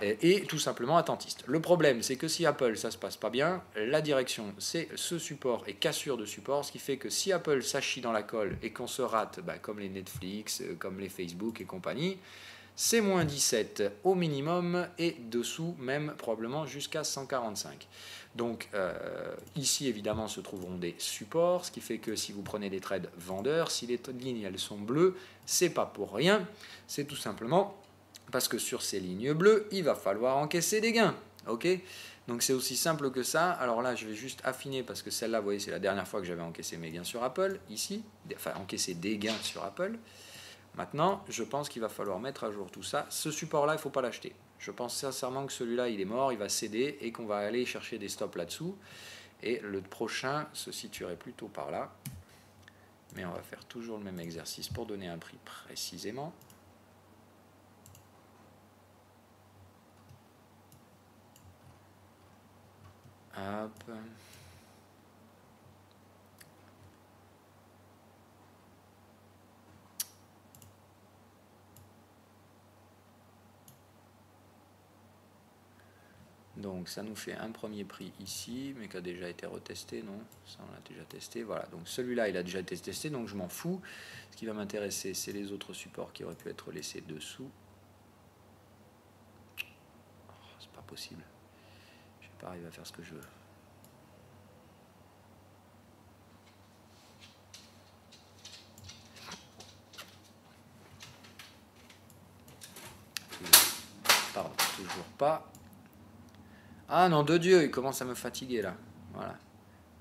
Speaker 1: Et tout simplement attentiste. Le problème, c'est que si Apple, ça se passe pas bien, la direction, c'est ce support et cassure de support, ce qui fait que si Apple s'achie dans la colle et qu'on se rate, comme les Netflix, comme les Facebook et compagnie, c'est moins 17 au minimum et dessous même probablement jusqu'à 145. Donc ici évidemment se trouveront des supports, ce qui fait que si vous prenez des trades vendeurs, si les lignes elles sont bleues, c'est pas pour rien, c'est tout simplement parce que sur ces lignes bleues, il va falloir encaisser des gains. Ok ? Donc c'est aussi simple que ça. Alors là, je vais juste affiner parce que celle-là, vous voyez, c'est la dernière fois que j'avais encaissé mes gains sur Apple, ici, enfin encaissé des gains sur Apple. Maintenant, je pense qu'il va falloir mettre à jour tout ça. Ce support-là, il ne faut pas l'acheter. Je pense sincèrement que celui-là, il est mort, il va céder et qu'on va aller chercher des stops là-dessous. Et le prochain se situerait plutôt par là. Mais on va faire toujours le même exercice pour donner un prix précisément. Hop. Donc ça nous fait un premier prix ici, mais qui a déjà été retesté, non? Ça on l'a déjà testé, voilà. Donc celui-là il a déjà été testé, donc je m'en fous. Ce qui va m'intéresser, c'est les autres supports qui auraient pu être laissés dessous. Oh, c'est pas possible. Je vais pas arriver à faire ce que je veux. Pardon, toujours pas. Ah non, de Dieu, il commence à me fatiguer là. Voilà,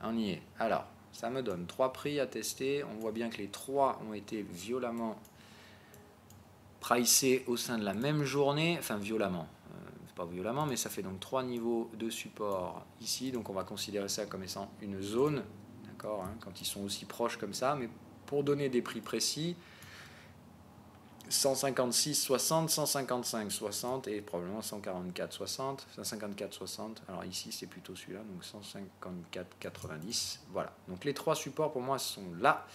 Speaker 1: on y est. Alors, ça me donne 3 prix à tester. On voit bien que les 3 ont été violemment pricés au sein de la même journée. Enfin, violemment. Pas violemment, mais ça fait donc 3 niveaux de support ici. Donc on va considérer ça comme étant une zone. D'accord, quand ils sont aussi proches comme ça. Mais pour donner des prix précis, 156,60, 155,60 et probablement 144,60, 154,60. Alors ici c'est plutôt celui-là, donc 154,90. Voilà. Donc les 3 supports pour moi sont là.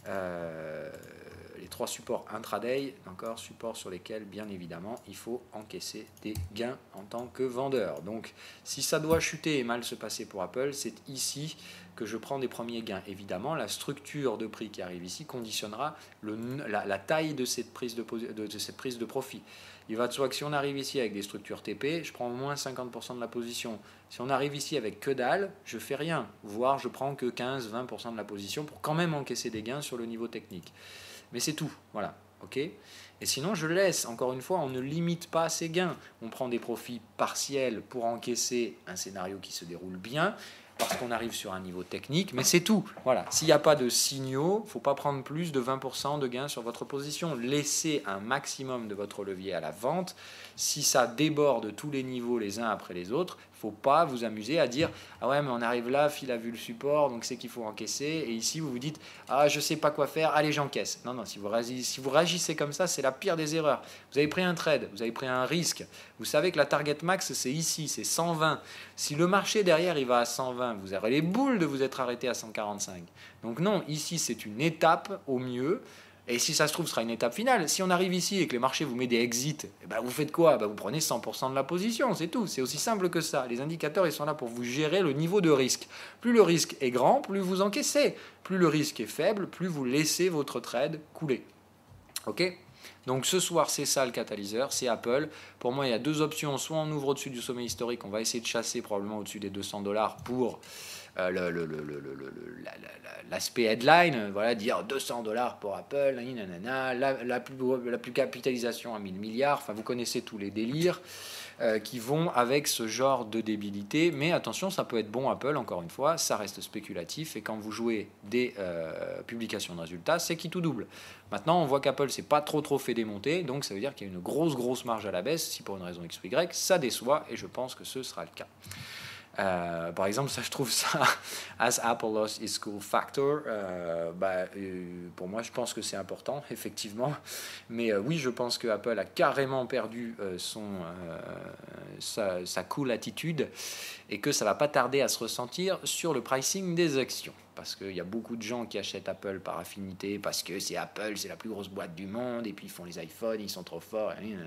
Speaker 1: Les 3 supports intraday, d'accord, supports sur lesquels, bien évidemment, il faut encaisser des gains en tant que vendeur. Donc, si ça doit chuter et mal se passer pour Apple, c'est ici que je prends des premiers gains. Évidemment, la structure de prix qui arrive ici conditionnera la taille de cette prise de profit. Il va de soi que si on arrive ici avec des structures TP, je prends au moins 50% de la position. Si on arrive ici avec que dalle, je fais rien, voire je prends que 15-20% de la position pour quand même encaisser des gains sur le niveau technique. Mais c'est tout, voilà, ok. Et sinon, je laisse, encore une fois, on ne limite pas ces gains. On prend des profits partiels pour encaisser un scénario qui se déroule bien, parce qu'on arrive sur un niveau technique, mais c'est tout. Voilà. S'il n'y a pas de signaux, il ne faut pas prendre plus de 20% de gains sur votre position. Laissez un maximum de votre levier à la vente. Si ça déborde tous les niveaux les uns après les autres, il ne faut pas vous amuser à dire « Ah ouais, mais on arrive là, Phil a vu le support, donc c'est qu'il faut encaisser. » Et ici, vous vous dites « Ah, je ne sais pas quoi faire, allez, j'encaisse. » Non, non, si vous réagissez comme ça, c'est la pire des erreurs. Vous avez pris un trade, vous avez pris un risque. Vous savez que la target max, c'est ici, c'est 120. Si le marché derrière, il va à 120, vous aurez les boules de vous être arrêté à 145. Donc non, ici, c'est une étape au mieux. Et si ça se trouve, ce sera une étape finale. Si on arrive ici et que les marchés vous mettent des exits, eh ben vous faites quoi? Vous prenez 100% de la position, c'est tout. C'est aussi simple que ça. Les indicateurs, ils sont là pour vous gérer le niveau de risque. Plus le risque est grand, plus vous encaissez. Plus le risque est faible, plus vous laissez votre trade couler. Ok? Donc ce soir, c'est ça le catalyseur, c'est Apple. Pour moi, il y a deux options. Soit on ouvre au-dessus du sommet historique, on va essayer de chasser probablement au-dessus des $200 pour l'aspect headline, voilà, dire $200 pour Apple, nanana, la plus capitalisation à 1000 milliards, enfin vous connaissez tous les délires qui vont avec ce genre de débilité, mais attention, ça peut être bon Apple, encore une fois, ça reste spéculatif, et quand vous jouez des publications de résultats, c'est qui tout double. Maintenant, on voit qu'Apple s'est pas trop fait démonter, donc ça veut dire qu'il y a une grosse marge à la baisse, si pour une raison X ou Y, ça déçoit, et je pense que ce sera le cas. Par exemple, ça je trouve ça as Apple lost its cool factor. Pour moi, je pense que c'est important, effectivement. Mais oui, je pense que Apple a carrément perdu sa cool attitude et que ça va pas tarder à se ressentir sur le pricing des actions. Parce qu'il y a beaucoup de gens qui achètent Apple par affinité, parce que c'est Apple, c'est la plus grosse boîte du monde, et puis ils font les iPhones, ils sont trop forts, et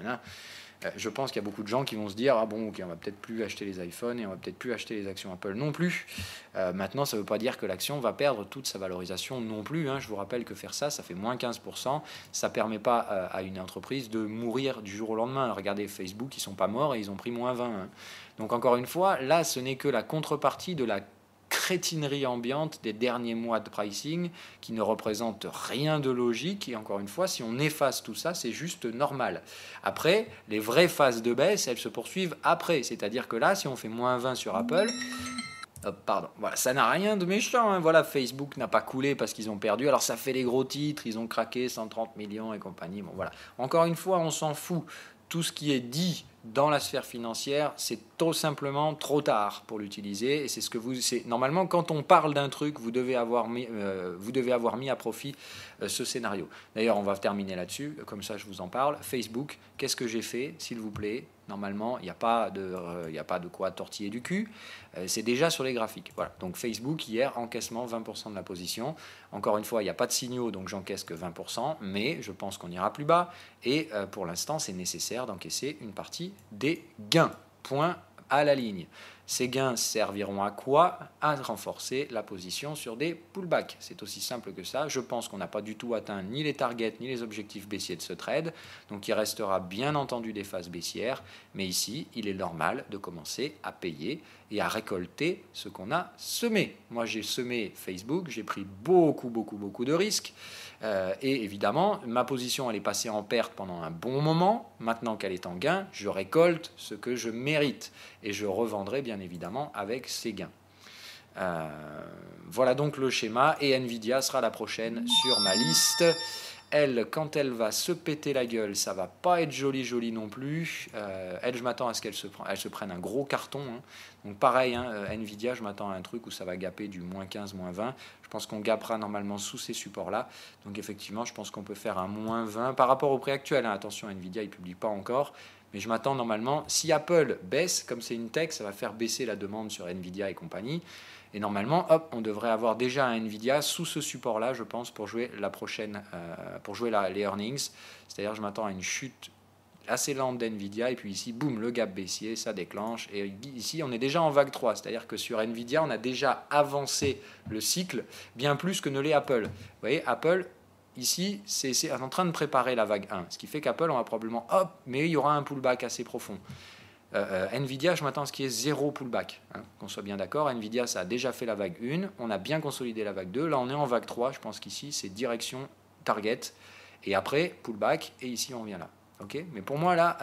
Speaker 1: je pense qu'il y a beaucoup de gens qui vont se dire « Ah bon, ok, on va peut-être plus acheter les iPhones et on va peut-être plus acheter les actions Apple non plus. » Maintenant, ça ne veut pas dire que l'action va perdre toute sa valorisation non plus. Je vous rappelle que faire ça, ça fait moins 15%. Ça ne permet pas à une entreprise de mourir du jour au lendemain. Regardez Facebook, ils ne sont pas morts et ils ont pris moins 20. Donc encore une fois, là, ce n'est que la contrepartie de la crétinerie ambiante des derniers mois de pricing qui ne représente rien de logique, et encore une fois, si on efface tout ça, c'est juste normal. Après, les vraies phases de baisse, elles se poursuivent après, c'est-à-dire que là, si on fait moins 20 sur Apple, voilà, ça n'a rien de méchant, Voilà, Facebook n'a pas coulé parce qu'ils ont perdu, alors ça fait les gros titres, ils ont craqué 130 millions et compagnie, bon voilà. Encore une fois, on s'en fout. Tout ce qui est dit dans la sphère financière, c'est tout simplement trop tard pour l'utiliser. Et c'est ce que normalement, quand on parle d'un truc, vous devez avoir mis à profit ce scénario. D'ailleurs, on va terminer là-dessus. Comme ça, je vous en parle. Facebook, qu'est-ce que j'ai fait, s'il vous plaît? Normalement, il n'y a pas de quoi tortiller du cul. C'est déjà sur les graphiques. Voilà. Donc Facebook, hier, encaissement 20% de la position. Encore une fois, il n'y a pas de signaux, donc j'encaisse que 20%. Mais je pense qu'on ira plus bas. Et pour l'instant, c'est nécessaire d'encaisser une partie des gains. Point à la ligne. Ces gains serviront à quoi? À renforcer la position sur des pullbacks. C'est aussi simple que ça. Je pense qu'on n'a pas du tout atteint ni les targets ni les objectifs baissiers de ce trade. Donc il restera bien entendu des phases baissières. Mais ici, il est normal de commencer à payer et à récolter ce qu'on a semé. Moi, j'ai semé Facebook. J'ai pris beaucoup de risques. Et évidemment, ma position, elle est passée en perte pendant un bon moment. Maintenant qu'elle est en gain, je récolte ce que je mérite. Et je revendrai bien évidemment avec ces gains. Voilà donc le schéma. Et Nvidia sera la prochaine sur ma liste. Elle, quand elle va se péter la gueule, ça va pas être joli non plus. Elle, je m'attends à ce qu'elle se prenne un gros carton. Donc pareil, Nvidia, je m'attends à un truc où ça va gaper du moins 15, moins 20. Je pense qu'on gapera normalement sous ces supports-là. Donc effectivement, je pense qu'on peut faire un moins 20 par rapport au prix actuel. Attention, Nvidia, il ne publie pas encore. mais je m'attends normalement, si Apple baisse, comme c'est une tech, ça va faire baisser la demande sur Nvidia et compagnie. Et normalement, hop, on devrait avoir déjà un Nvidia sous ce support-là, je pense, pour jouer la prochaine, les earnings. C'est-à-dire, je m'attends à une chute assez lente d'NVIDIA, et puis ici, boum, le gap baissier, ça déclenche, et ici, on est déjà en vague 3, c'est-à-dire que sur NVIDIA, on a déjà avancé le cycle, bien plus que ne l'est Apple. Vous voyez, Apple, ici, c'est en train de préparer la vague 1, ce qui fait qu'Apple, on va probablement, hop, mais il y aura un pullback assez profond. NVIDIA, je m'attends à ce qu'il y ait zéro pullback, hein, qu'on soit bien d'accord. NVIDIA, ça a déjà fait la vague 1, on a bien consolidé la vague 2, là on est en vague 3, je pense qu'ici, c'est direction target, et après, pullback, et ici, on revient là. Okay, mais pour moi, là,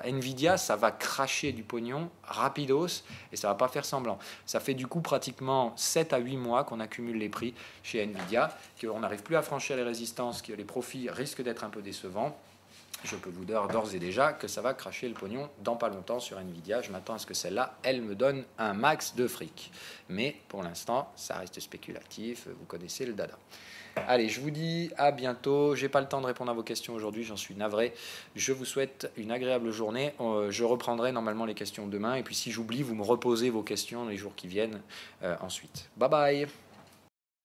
Speaker 1: Nvidia, ça va cracher du pognon rapidos et ça ne va pas faire semblant. Ça fait du coup pratiquement 7 à 8 mois qu'on accumule les prix chez Nvidia, qu'on n'arrive plus à franchir les résistances, que les profits risquent d'être un peu décevants. Je peux vous dire d'ores et déjà que ça va cracher le pognon dans pas longtemps sur Nvidia. Je m'attends à ce que celle-là, elle me donne un max de fric. Mais pour l'instant, ça reste spéculatif. Vous connaissez le dada. Allez, je vous dis à bientôt. J'ai pas le temps de répondre à vos questions aujourd'hui, j'en suis navré. Je vous souhaite une agréable journée. Je reprendrai normalement les questions demain. Et puis si j'oublie, vous me reposez vos questions les jours qui viennent ensuite. Bye bye.